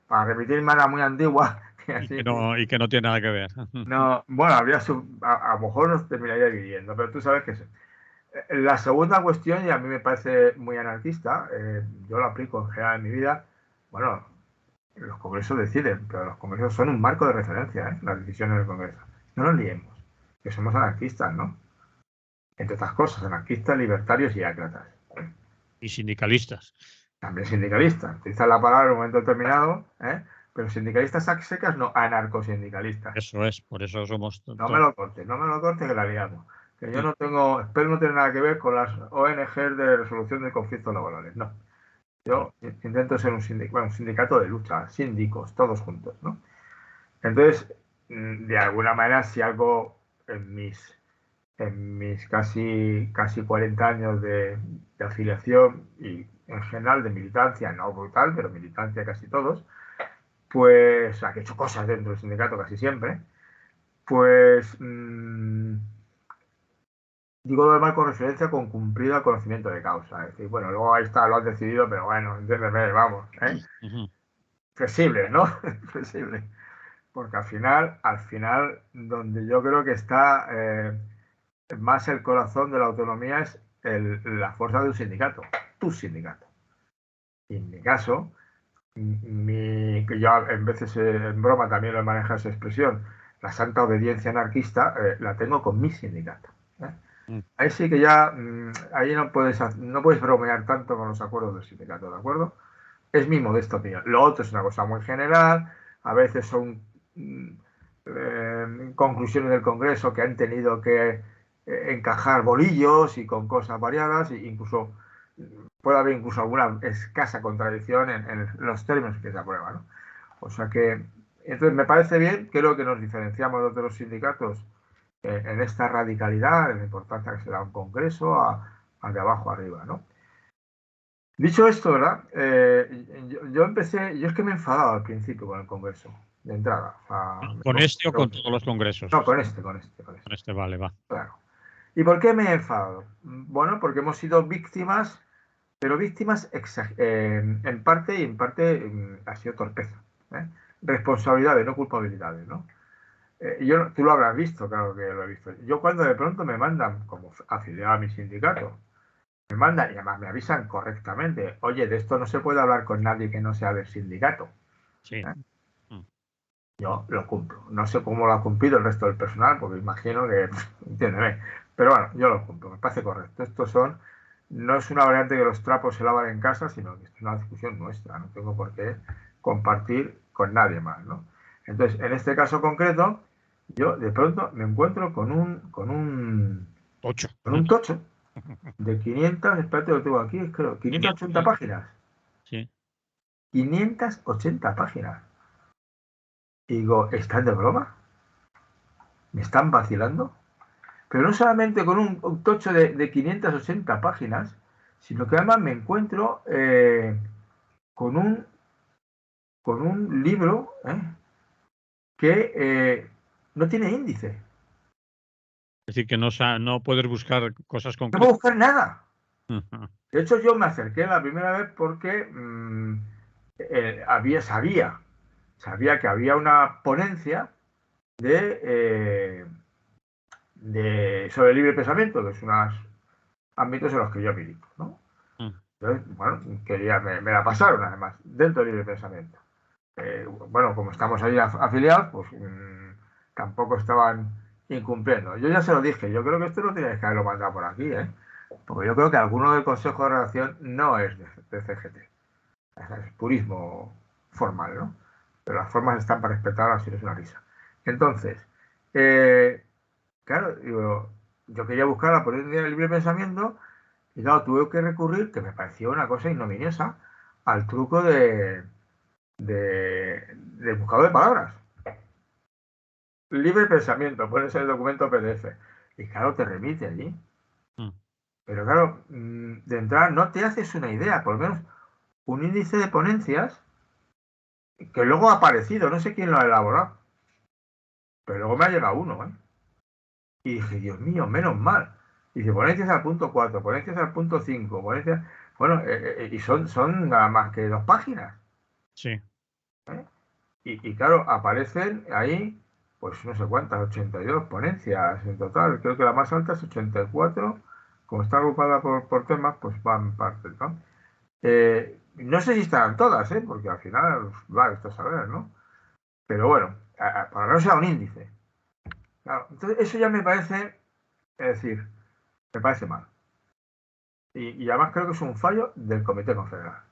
Para remitirme a la muy antigua, que así Y que no tiene nada que ver. no, bueno, a lo mejor nos terminaría dividiendo, pero tú sabes que la segunda cuestión, y a mí me parece muy anarquista, yo lo aplico en general en mi vida, bueno, los congresos deciden, pero los congresos son un marco de referencia, las decisiones del congreso. No nos liemos, que somos anarquistas, ¿no? Entre otras cosas, anarquistas, libertarios y ácratas. Y sindicalistas. También sindicalistas, utilizan la palabra en un momento determinado, pero sindicalistas a secas, no anarcosindicalistas. Eso es, por eso somos No me lo cortes, no me lo cortes que la liamos. Que yo no tengo, espero no tener nada que ver con las ONG de resolución de conflictos laborales, no. Yo intento ser un sindicato de lucha, síndicos, todos juntos, ¿no? Entonces, de alguna manera, si algo en mis casi 40 años de afiliación y en general de militancia, no brutal, pero militancia casi todos, pues, o sea, que he hecho cosas dentro del sindicato casi siempre, pues digo lo demás con referencia con cumplido conocimiento de causa. Es decir, bueno, luego ahí está, lo has decidido, pero bueno, entiéndeme, vamos, flexible, ¿no? Flexible. Porque al final, donde yo creo que está más el corazón de la autonomía es la fuerza de un sindicato, tu sindicato. Y en mi caso, que yo en veces en broma también lo maneja esa expresión, la santa obediencia anarquista, la tengo con mi sindicato. Ahí sí que ya, ahí no puedes bromear tanto con los acuerdos del sindicato, ¿de acuerdo? Es mi modesta opinión. Lo otro es una cosa muy general, a veces son conclusiones del Congreso que han tenido que encajar bolillos y con cosas variadas, e incluso puede haber incluso alguna escasa contradicción en los términos que se aprueban, ¿no? O sea que, entonces me parece bien, creo que nos diferenciamos de otros sindicatos en esta radicalidad, en la importancia que se da a un Congreso, a de abajo arriba, ¿no? Dicho esto, ¿verdad? Yo empecé, yo es que me he enfadado al principio con el Congreso, de entrada. O sea, ¿Con este o con todos los congresos? no, con este. Con este, vale, va. Claro. ¿Y por qué me he enfadado? Bueno, porque hemos sido víctimas, pero víctimas en parte y en parte ha sido torpeza. ¿eh? Responsabilidades, no culpabilidades, ¿no? Tú lo habrás visto, claro que lo he visto. Yo cuando de pronto me mandan, como afiliado a mi sindicato, me mandan y además me avisan correctamente, oye, de esto no se puede hablar con nadie que no sea del sindicato. Sí. ¿eh? Yo lo cumplo. No sé cómo lo ha cumplido el resto del personal, porque imagino que, entiéndeme, pero bueno, yo lo cumplo, me parece correcto. No es una variante que los trapos se lavan en casa, sino que es una discusión nuestra, no tengo por qué compartir con nadie más, ¿no? Entonces, en este caso concreto, yo de pronto me encuentro Ocho. con un tocho de 500, espérate, lo tengo aquí, creo, 580 páginas. Sí. 580 páginas. Y digo, ¿están de broma? ¿Me están vacilando? Pero no solamente con un tocho de 580 páginas, sino que además me encuentro con un libro que no tiene índice. Es decir, que no puedes buscar cosas No puedo concretas. buscar nada. De hecho, yo me acerqué la primera vez porque sabía que había una ponencia de sobre el libre pensamiento, que es unos ámbitos en los que yo milito, ¿no? Entonces, bueno, me la pasaron además, dentro del libre pensamiento. Bueno, como estamos ahí afiliados, pues tampoco estaban incumpliendo. Yo ya se lo dije, yo creo que esto no teníais que haberlo mandado por aquí, ¿eh? Porque yo creo que alguno del Consejo de Redacción no es de CGT. Es purismo formal, ¿no? Pero las formas están para respetarlas, si no es una risa. Entonces, claro, digo, yo quería buscar la ponencia del libre pensamiento y claro, tuve que recurrir, que me pareció una cosa ignominiosa, al truco de buscador de palabras. Libre pensamiento, pones el documento PDF. Y claro, te remite allí. Pero claro, de entrada no te haces una idea, por lo menos un índice de ponencias que luego ha aparecido, no sé quién lo ha elaborado, pero luego me ha llegado uno, ¿eh? Y dije, Dios mío, menos mal. Y dice, ponencias al punto 4, ponencias al punto 5, ponencias... Bueno, y son nada más que 2 páginas. Sí. ¿Eh? Y claro, aparecen ahí, pues no sé cuántas, 82 ponencias en total. Creo que la más alta es 84. Como está agrupada por temas, pues van partes, ¿no? No sé si estarán todas, porque al final va esto a saber, ¿no? Pero bueno, para no ser un índice. Claro, entonces eso ya me parece, es decir, me parece mal. Y además creo que es un fallo del Comité Confederal.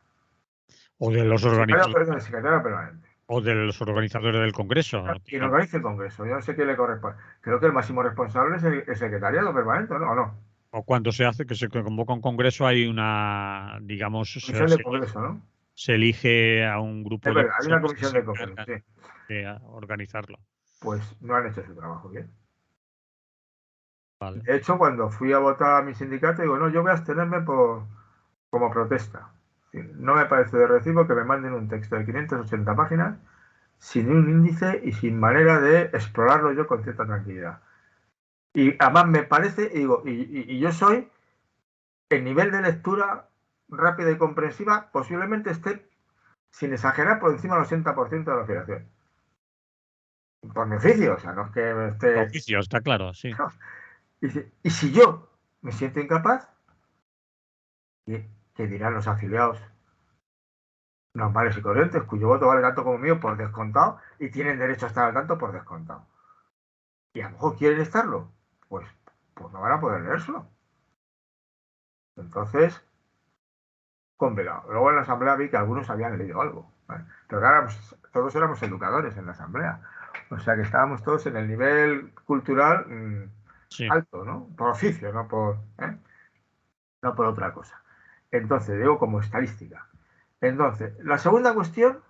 O de los Del secretario permanente. O de los organizadores del Congreso. Quien organice el Congreso, yo no sé qué le corresponde. Creo que el máximo responsable es el secretariado permanente, ¿no? ¿O no? O cuando se hace, que se convoca un Congreso, hay una, digamos, comisión de Congreso, ¿no? Se elige a un grupo de de verdad, hay una comisión de Congreso, sí. De organizarlo. Pues no han hecho su trabajo bien. Vale. De hecho, cuando fui a votar a mi sindicato, digo, no, yo voy a abstenerme como protesta. No me parece de recibo que me manden un texto de 580 páginas sin un índice y sin manera de explorarlo yo con cierta tranquilidad. Y además me parece, digo, y yo soy, el nivel de lectura rápida y comprensiva posiblemente esté, sin exagerar, por encima del 80% de la federación. Por mi oficio, o sea, no es que esté... Por oficio, está claro, sí. Y si yo me siento incapaz, ¿qué dirán los afiliados normales y corrientes, cuyo voto vale tanto como mío por descontado y tienen derecho a estar al tanto por descontado? Y a lo mejor quieren estarlo, pues no van a poder leérselo. Entonces, complicado. Luego en la asamblea vi que algunos habían leído algo, ¿vale? Pero claro, todos éramos educadores en la asamblea. O sea que estábamos todos en el nivel cultural alto, ¿no? Por oficio, no por otra cosa. Entonces, digo como estadística. Entonces, la segunda cuestión,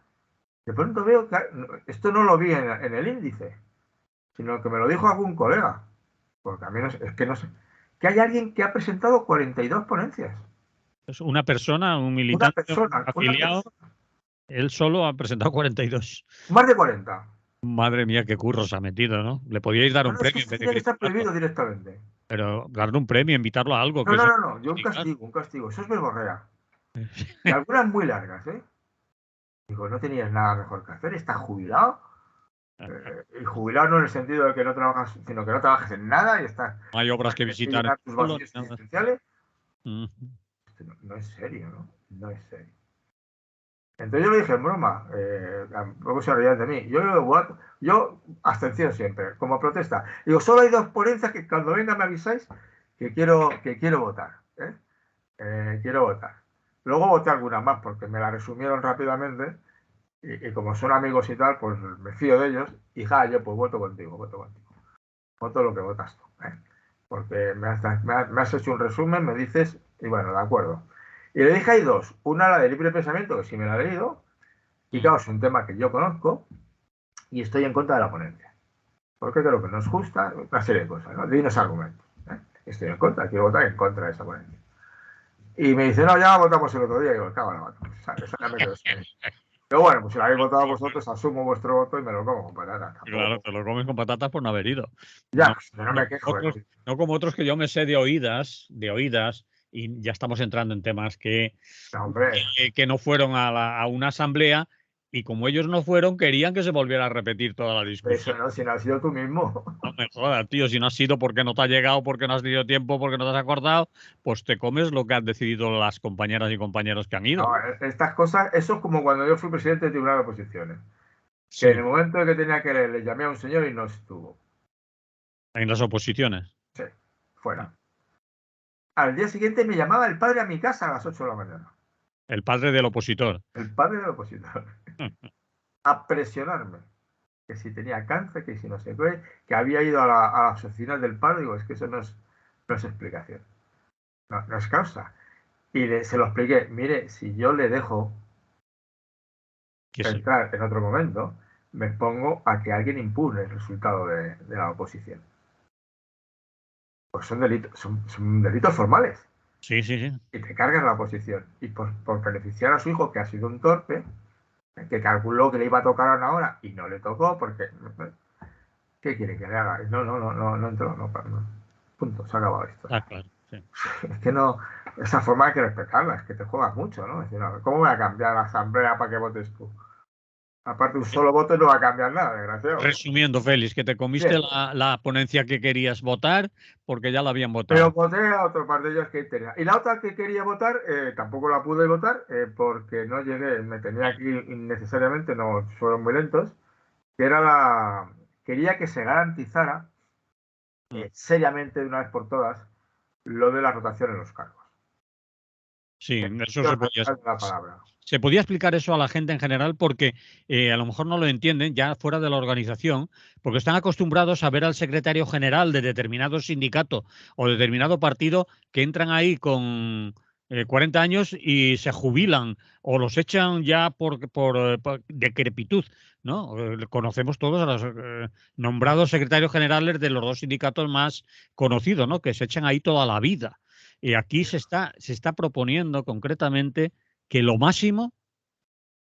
de pronto veo que esto no lo vi en el índice, sino que me lo dijo algún colega, porque a mí es que no sé, que hay alguien que ha presentado 42 ponencias. Es una persona, un militante afiliado, él solo ha presentado 42. Más de 40. Madre mía, qué curro se ha metido, ¿no? Le podíais dar un premio. Es que tiene que estar prohibido directamente. Pero darle un premio, invitarlo a algo. No, yo un castigo. Eso es verborrea. Y algunas muy largas, ¿eh? Digo, no tenías nada mejor que hacer, estás jubilado. Y jubilado no en el sentido de que no trabajas, sino que no trabajas en nada y estás... No hay obras que visitar. Tus vacíos existenciales. No es serio, ¿no? No es serio. Entonces yo le dije en broma, tampoco se reían de mí. Yo abstención siempre, como protesta. Digo, solo hay 2 ponencias que cuando venga me avisáis que quiero votar. Quiero votar. Luego voté algunas más porque me la resumieron rápidamente y como son amigos y tal, pues me fío de ellos y yo pues voto contigo. Voto lo que votas tú. Porque me has hecho un resumen, me dices, y bueno, de acuerdo. Y le dije hay 2. Una, la de libre pensamiento, que sí me la he leído, y claro, es un tema que yo conozco, y estoy en contra de la ponencia. Porque creo que no es justa, una serie de cosas, ¿no? Dinos argumentos. Estoy en contra, quiero votar en contra de esa ponencia. Y me dice, no, ya votamos el otro día, y digo, cago en la mano. Pero bueno, pues si la habéis votado vosotros, asumo vuestro voto y me lo como con patatas. Claro, te lo comes con patatas por no haber ido. Ya, no me quejo. No como otros que yo me sé de oídas, y ya estamos entrando en temas que Hombre, no fueron a una asamblea, y como ellos no fueron, querían que se volviera a repetir toda la eso discusión. no, si no has sido tú mismo. No me jodas, tío, si no has sido porque no te ha llegado, porque no has tenido tiempo, porque no te has acordado, pues te comes lo que han decidido las compañeras y compañeros que han ido. No, estas cosas, eso es como cuando yo fui presidente del Tribunal de Oposiciones, que en Sí, el momento en que tenía que leer, le llamé a un señor y no estuvo. en las oposiciones. Sí, fuera. Al día siguiente me llamaba el padre a mi casa a las 8 de la mañana. El padre del opositor. El padre del opositor. A presionarme. Que si tenía cáncer, que si no sé qué, que había ido a las oficinas del paro. Digo, es que eso no es explicación. No es causa. Y se lo expliqué. Mire, si yo le dejo Que sí. entrar en otro momento, me pongo a que alguien impugne el resultado de la oposición. Pues son delitos formales. Sí, sí, sí. Y te cargas la oposición. Y por beneficiar a su hijo, que ha sido un torpe, que calculó que le iba a tocar a una hora y no le tocó, porque ¿qué quiere que le haga? No entró, no. Punto, se ha acabado esto. Ah, claro. Sí. Es que no, esa forma hay que respetarla, es que te juegas mucho, ¿no? Es decir, ¿cómo voy a cambiar la asamblea para que votes tú? Aparte, un solo voto no va a cambiar nada, desgraciado. Resumiendo, Félix, que te comiste Bien, la ponencia que querías votar porque ya la habían pero votado. voté a otro par de ellos que tenía. Y la otra que quería votar, tampoco la pude votar porque no llegué, me tenía aquí innecesariamente, no fueron muy lentos, que era quería que se garantizara Mm. seriamente de una vez por todas lo de la rotación en los cargos. Sí, eso Yo la palabra. se podía explicar eso a la gente en general porque a lo mejor no lo entienden ya fuera de la organización, porque están acostumbrados a ver al secretario general de determinado sindicato o determinado partido que entran ahí con 40 años y se jubilan o los echan ya por decrepitud, ¿no? Conocemos todos a los nombrados secretarios generales de los dos sindicatos más conocidos, ¿no? Que se echan ahí toda la vida. Y aquí se está proponiendo concretamente que lo máximo,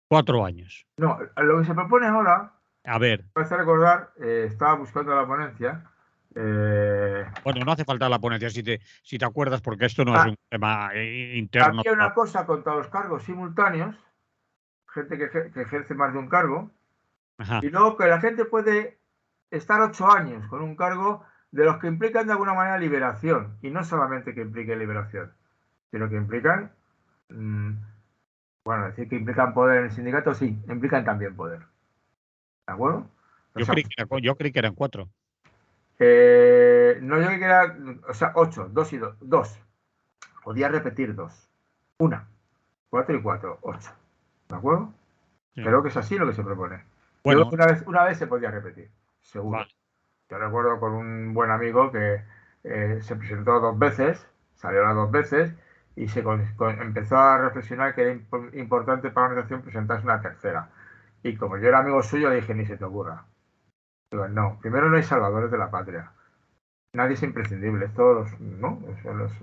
4 años. No, lo que se propone ahora, A ver, parece recordar, estaba buscando la ponencia. eh, bueno, no hace falta la ponencia si te acuerdas, porque esto no es ah, un tema interno. había una cosa contra los cargos simultáneos, gente que ejerce más de un cargo, Ajá, y luego que la gente puede estar 8 años con un cargo de los que implican de alguna manera liberación, y no solamente que implique liberación, sino que implican, mmm, bueno, decir que implican poder en el sindicato, sí, implican también poder. ¿De acuerdo? O sea, yo creí que eran 4. no, yo que era, o sea, 8, 2 y 2, 2. Podía repetir 2. Una, 4 y 4, 8. ¿De acuerdo? Sí. Creo que es así lo que se propone. Yo creo Bueno, que una vez se podía repetir, seguro. vale. Yo recuerdo con un buen amigo que se presentó 2 veces, salió las 2 veces y empezó a reflexionar que era importante para la organización presentarse una tercera. Y como yo era amigo suyo, le dije, ni se te ocurra. Digo, no, primero no hay salvadores de la patria. Nadie es imprescindible. Todos ¿no?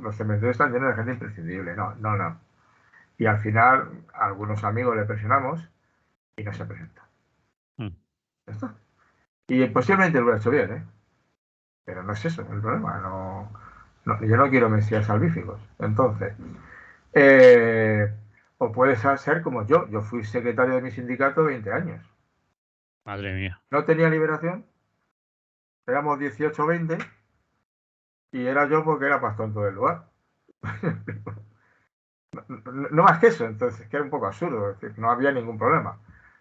Los cementerios están llenos de gente imprescindible. No. Y al final, a algunos amigos le presionamos y no se presenta. Mm. Ya está. Y posiblemente lo hubiera hecho bien, ¿eh? Pero no es eso el problema. Yo no quiero mesías salvíficos. Entonces, eh, o puede ser como yo. Yo fui secretario de mi sindicato 20 años. Madre mía. No tenía liberación. Éramos 18 o 20 y era yo porque era más tonto del lugar. No más que eso, entonces, que era un poco absurdo, es decir, no había ningún problema.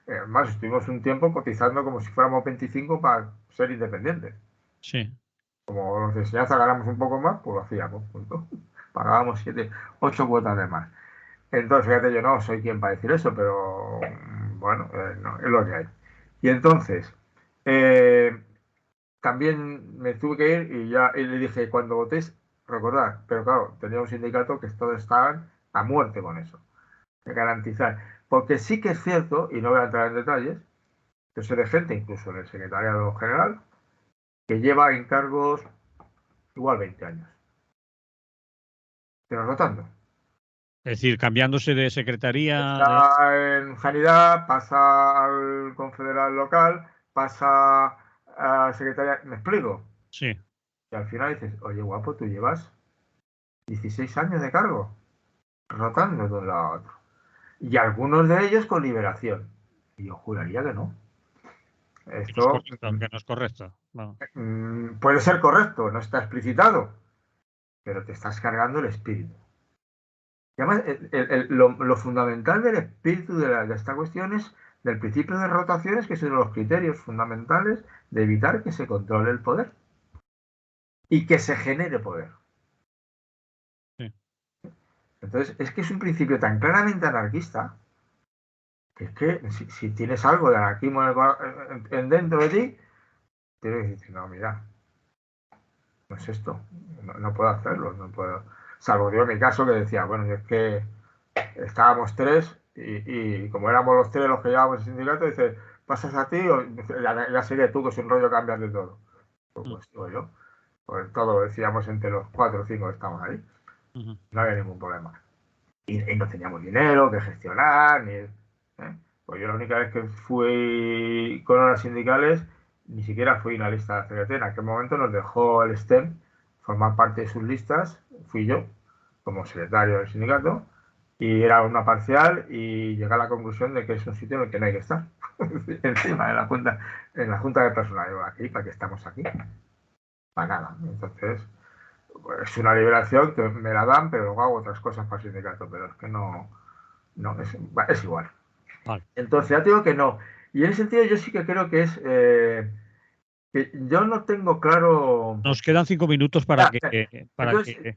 Además, estuvimos un tiempo cotizando como si fuéramos 25 para ser independientes. Sí. Como los de enseñanza ganamos un poco más, pues lo hacíamos, punto. Pagábamos 7, 8 cuotas de más. Entonces, fíjate, yo no soy quien para decir eso, pero bueno, no, es lo que hay. Y entonces, eh, también me tuve que ir y le dije, cuando votéis, recordad, pero claro, tenía un sindicato que todos estaban a muerte con eso, de garantizar. Porque sí que es cierto, y no voy a entrar en detalles, que sé de gente, incluso en el secretariado general, que lleva encargos igual 20 años, pero rotando. Es decir, cambiándose de secretaría. Está en sanidad, pasa al confederal local, pasa a secretaría, me explico. Sí. Y al final dices, oye, guapo, tú llevas 16 años de cargo, rotando de un lado a otro. Y algunos de ellos con liberación. Y yo juraría que no. Esto que no es correcto. Bueno. Puede ser correcto, no está explicitado, pero te estás cargando el espíritu. Y además, lo fundamental del espíritu de esta cuestión es del principio de rotaciones, que es uno de los criterios fundamentales de evitar que se controle el poder y que se genere poder. Sí. Entonces, es que es un principio tan claramente anarquista que es que si tienes algo de anarquismo dentro de ti, tienes que decir, no, mira, no es esto, no puedo hacerlo, no puedo. Salvo yo en mi caso que decía, bueno, es que estábamos tres y como éramos los tres los que llevábamos el sindicato, dice, pasas a ti o ya sería tú, que es un rollo cambiar de todo. Pues digo yo, pues todo lo decíamos entre los 4 o 5 que estamos ahí. No había ningún problema. Y no teníamos dinero que gestionar, ni... Pues yo la única vez que fui con horas sindicales, ni siquiera fui una lista de CGT. En aquel momento nos dejó el STEM formar parte de sus listas, fui yo como secretario del sindicato, y era una parcial y llegué a la conclusión de que es un sitio en el que no hay que estar. Encima de la junta, en la junta de personal, yo aquí, ¿para qué estamos aquí? Para nada. Entonces, pues, es una liberación que me la dan, pero luego hago otras cosas para el sindicato, pero es que no es igual. Vale. Entonces, ya te digo que no. Y en ese sentido yo sí que creo que es... que yo no tengo claro... Nos quedan 5 minutos para que... Entonces,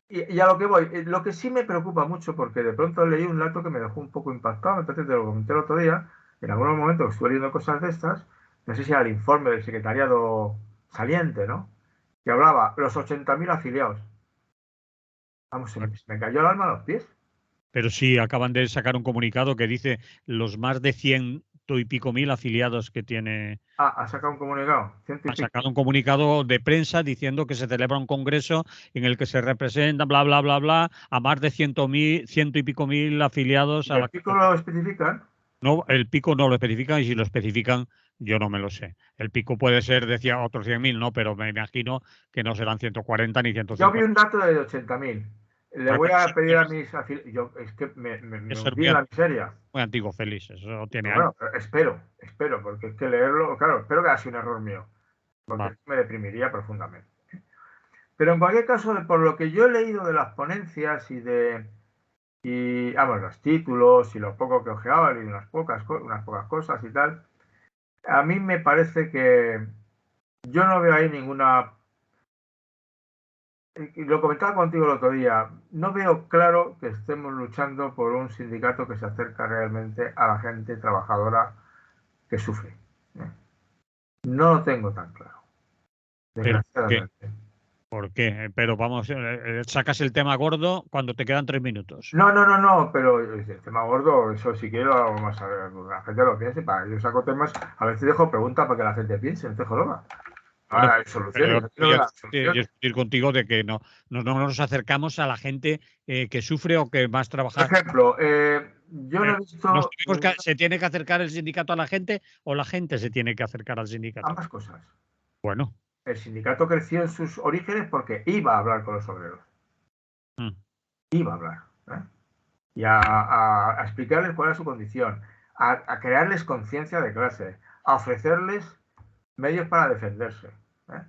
y a lo que voy, lo que sí me preocupa mucho, porque de pronto leí un dato que me dejó un poco impactado, entonces te lo comenté el otro día, en algunos momentos estuve leyendo cosas de estas, no sé si era el informe del secretariado saliente, ¿no? Que hablaba, los 80.000 afiliados. Vamos, se me cayó el alma a los pies. Pero sí, acaban de sacar un comunicado que dice los más de 100 y pico mil afiliados que tiene. Ha sacado un comunicado, ciento y Ha pico. sacado un comunicado de prensa diciendo que se celebra un congreso en el que se representan, bla, bla, bla, bla, a más de 100 y pico mil afiliados ¿Y a el la. pico lo especifican? No, el pico no lo especifican y si lo especifican, yo no me lo sé. El pico puede ser, decía, otros 100.000, no, pero me imagino que no serán 140 ni Yo vi 150. un dato de 80.000. Le Bueno, voy pero a pedir a mis afiliados. Es que me eso es hundí en la miseria. muy antiguo, Félix. Eso tiene Pero años. bueno, espero, porque es que leerlo, claro, espero que haya sido un error mío, porque Vale. me deprimiría profundamente. Pero en cualquier caso, por lo que yo he leído de las ponencias bueno, los títulos y lo poco que ojeaba, y unas pocas cosas y tal, a mí me parece que yo no veo ahí ninguna. Lo comentaba contigo el otro día, no veo claro que estemos luchando por un sindicato que se acerca realmente a la gente trabajadora que sufre. No lo tengo tan claro, Pero ¿qué? desgraciadamente. ¿Por qué? Pero vamos, sacas el tema gordo cuando te quedan 3 minutos. No, pero el tema gordo, eso sí quiero algo más a ver, la gente lo piense. Yo saco temas, a veces dejo preguntas para que la gente piense, no te jodas. Bueno, Hay pero soluciones, aquí no yo dan yo soluciones. discutir contigo de que no nos acercamos a la gente que sufre o que más Por trabaja. ejemplo, yo no he Nos visto tenemos que, ¿se tiene que acercar el sindicato a la gente o la gente se tiene que acercar al sindicato? ambas cosas. Bueno, El sindicato creció en sus orígenes porque iba a hablar con los obreros, mm, iba a hablar, ¿eh? Y a explicarles cuál era su condición, a crearles conciencia de clase, a ofrecerles medios para defenderse. ¿Eh?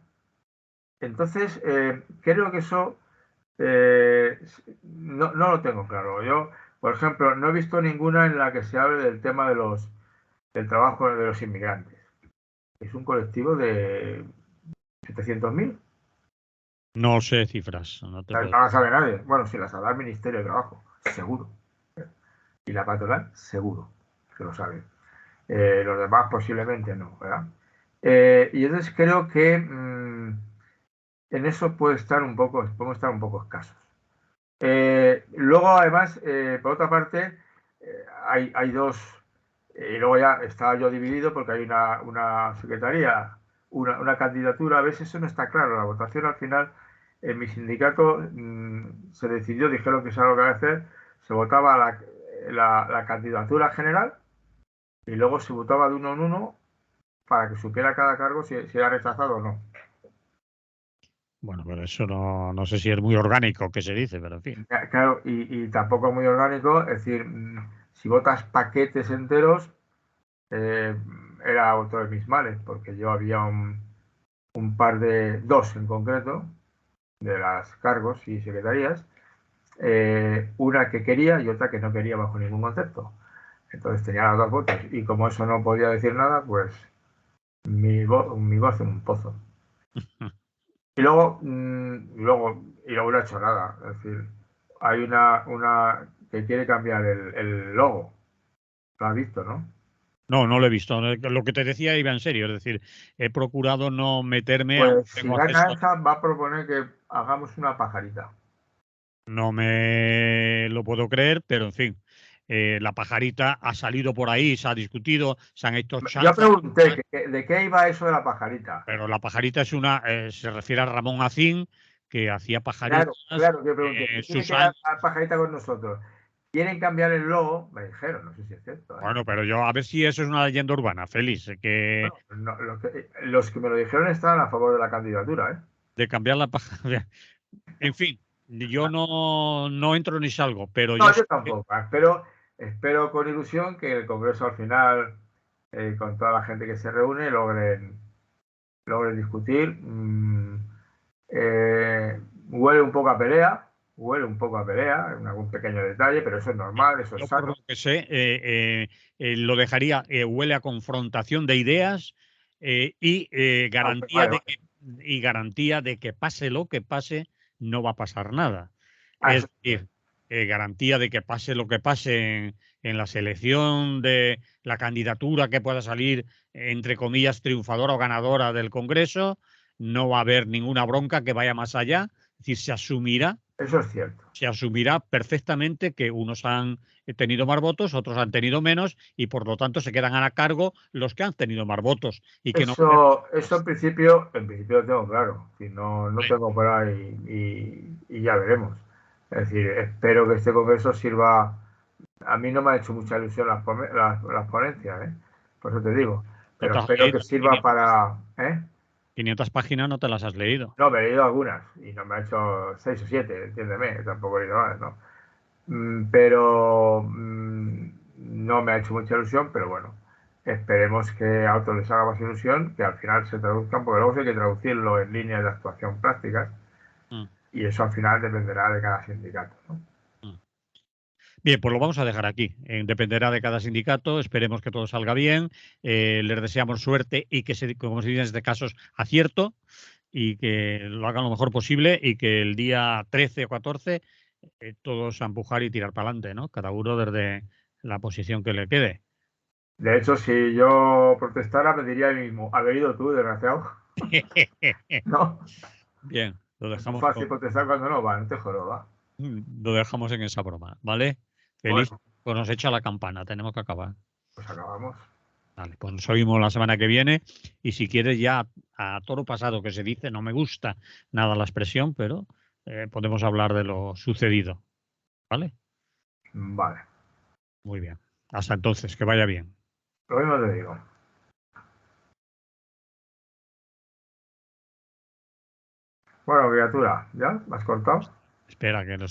Entonces, creo que eso no lo tengo claro. Yo, por ejemplo, no he visto ninguna en la que se hable del tema del trabajo de los inmigrantes. Es un colectivo de 700.000. no sé cifras, no te No puedo. las sabe nadie. Bueno, si las sabe el Ministerio de Trabajo, seguro. Y la patronal, seguro que lo sabe. Los demás posiblemente no, ¿verdad? Y entonces creo que en eso podemos estar un poco escasos. Luego, además, por otra parte, hay dos, y luego ya estaba yo dividido porque hay una secretaría, una candidatura, a veces eso no está claro. La votación al final, en mi sindicato se decidió, dijeron que eso era lo que iba a hacer, se votaba la candidatura general y luego se votaba de uno en uno para que supiera cada cargo si era rechazado o no. Bueno, pero eso no sé si es muy orgánico que se dice, pero en fin. Claro, y tampoco muy orgánico, es decir, si votas paquetes enteros, eh, era otro de mis males, porque yo había un par de, dos en concreto, de las cargos y secretarías, una que quería y otra que no quería bajo ningún concepto. Entonces tenía las dos votos y como eso no podía decir nada, pues mi voz en un pozo. Y luego no ha hecho nada. Es decir, hay una que quiere cambiar el logo. Lo has visto, ¿no? No lo he visto. Lo que te decía iba en serio. Es decir, he procurado no meterme, aunque Pues si tengo gana acceso. esa, va a proponer que hagamos una pajarita. No me lo puedo creer, pero en fin. La pajarita ha salido por ahí, se ha discutido, se han hecho Yo chanzas, pregunté de qué iba eso de la pajarita. pero la pajarita es se refiere a Ramón Acín, que hacía Claro, pajaritas. claro, que pregunté, ¿qué tiene que ver Susan, la pajarita con nosotros? ¿Quieren cambiar el logo? Me dijeron, no sé si es cierto, ¿eh? bueno, pero yo a ver si eso es una leyenda urbana, Félix, que Bueno, los que me lo dijeron estaban a favor de la candidatura, ¿eh? de cambiar la pajarita. En fin, yo no entro ni salgo, pero yo No, sé yo tampoco. Espero con ilusión que el Congreso al final, con toda la gente que se reúne, logren discutir. Eh, huele un poco a pelea, huele un poco a pelea, en algún pequeño detalle, pero eso es normal, eso es yo por sano. lo que sé, lo dejaría, huele a confrontación de ideas y Ah, vale, vale. garantía de que pase lo que pase, no va a pasar nada. Ah, Es eso sí. decir, garantía de que pase lo que pase en la selección de la candidatura que pueda salir, entre comillas, triunfadora o ganadora del Congreso, no va a haber ninguna bronca que vaya más allá. Es decir, Eso es cierto. se asumirá perfectamente que unos han tenido más votos, otros han tenido menos y por lo tanto se quedan a cargo los que han tenido más votos y que no va a haber Eso en principio lo tengo claro. Si no, no tengo por ahí y ya veremos. Es decir, espero que este congreso sirva. A mí no me ha hecho mucha ilusión las ponencias, ¿eh? Por eso te digo. no Pero te has espero que leído sirva para. ¿Eh? 500 páginas, no te las has leído. No, me he leído algunas y no me ha hecho 6 o 7, entiéndeme. Tampoco he leído más, ¿no? Pero no me ha hecho mucha ilusión, pero bueno. Esperemos que a otros les haga más ilusión, que al final se traduzcan, porque luego hay que traducirlo en líneas de actuación prácticas Mm, y eso al final dependerá de cada sindicato, ¿no? mm. Bien, pues lo vamos a dejar aquí. Dependerá de cada sindicato. Esperemos que todo salga bien. Les deseamos suerte y que, como se dice en este caso, acierto y que lo hagan lo mejor posible y que el día 13 o 14 todos a empujar y tirar para adelante, ¿no? Cada uno desde la posición que le quede. De hecho, si yo protestara, me diría a mí mismo, ¿has venido tú, desgraciado? ¿No? Bien, Es muy fácil protestar cuando no va, no te joroba. lo dejamos en esa broma, ¿vale? Feliz, Bueno, pues nos echa la campana, tenemos que acabar. pues acabamos. Vale, pues nos oímos la semana que viene y si quieres ya a toro pasado que se dice, no me gusta nada la expresión, pero podemos hablar de lo sucedido, ¿vale? Vale, Muy bien. Hasta entonces, que vaya bien. lo mismo te digo. Bueno, criatura, ¿ya? ¿Me has cortado? Espera que nos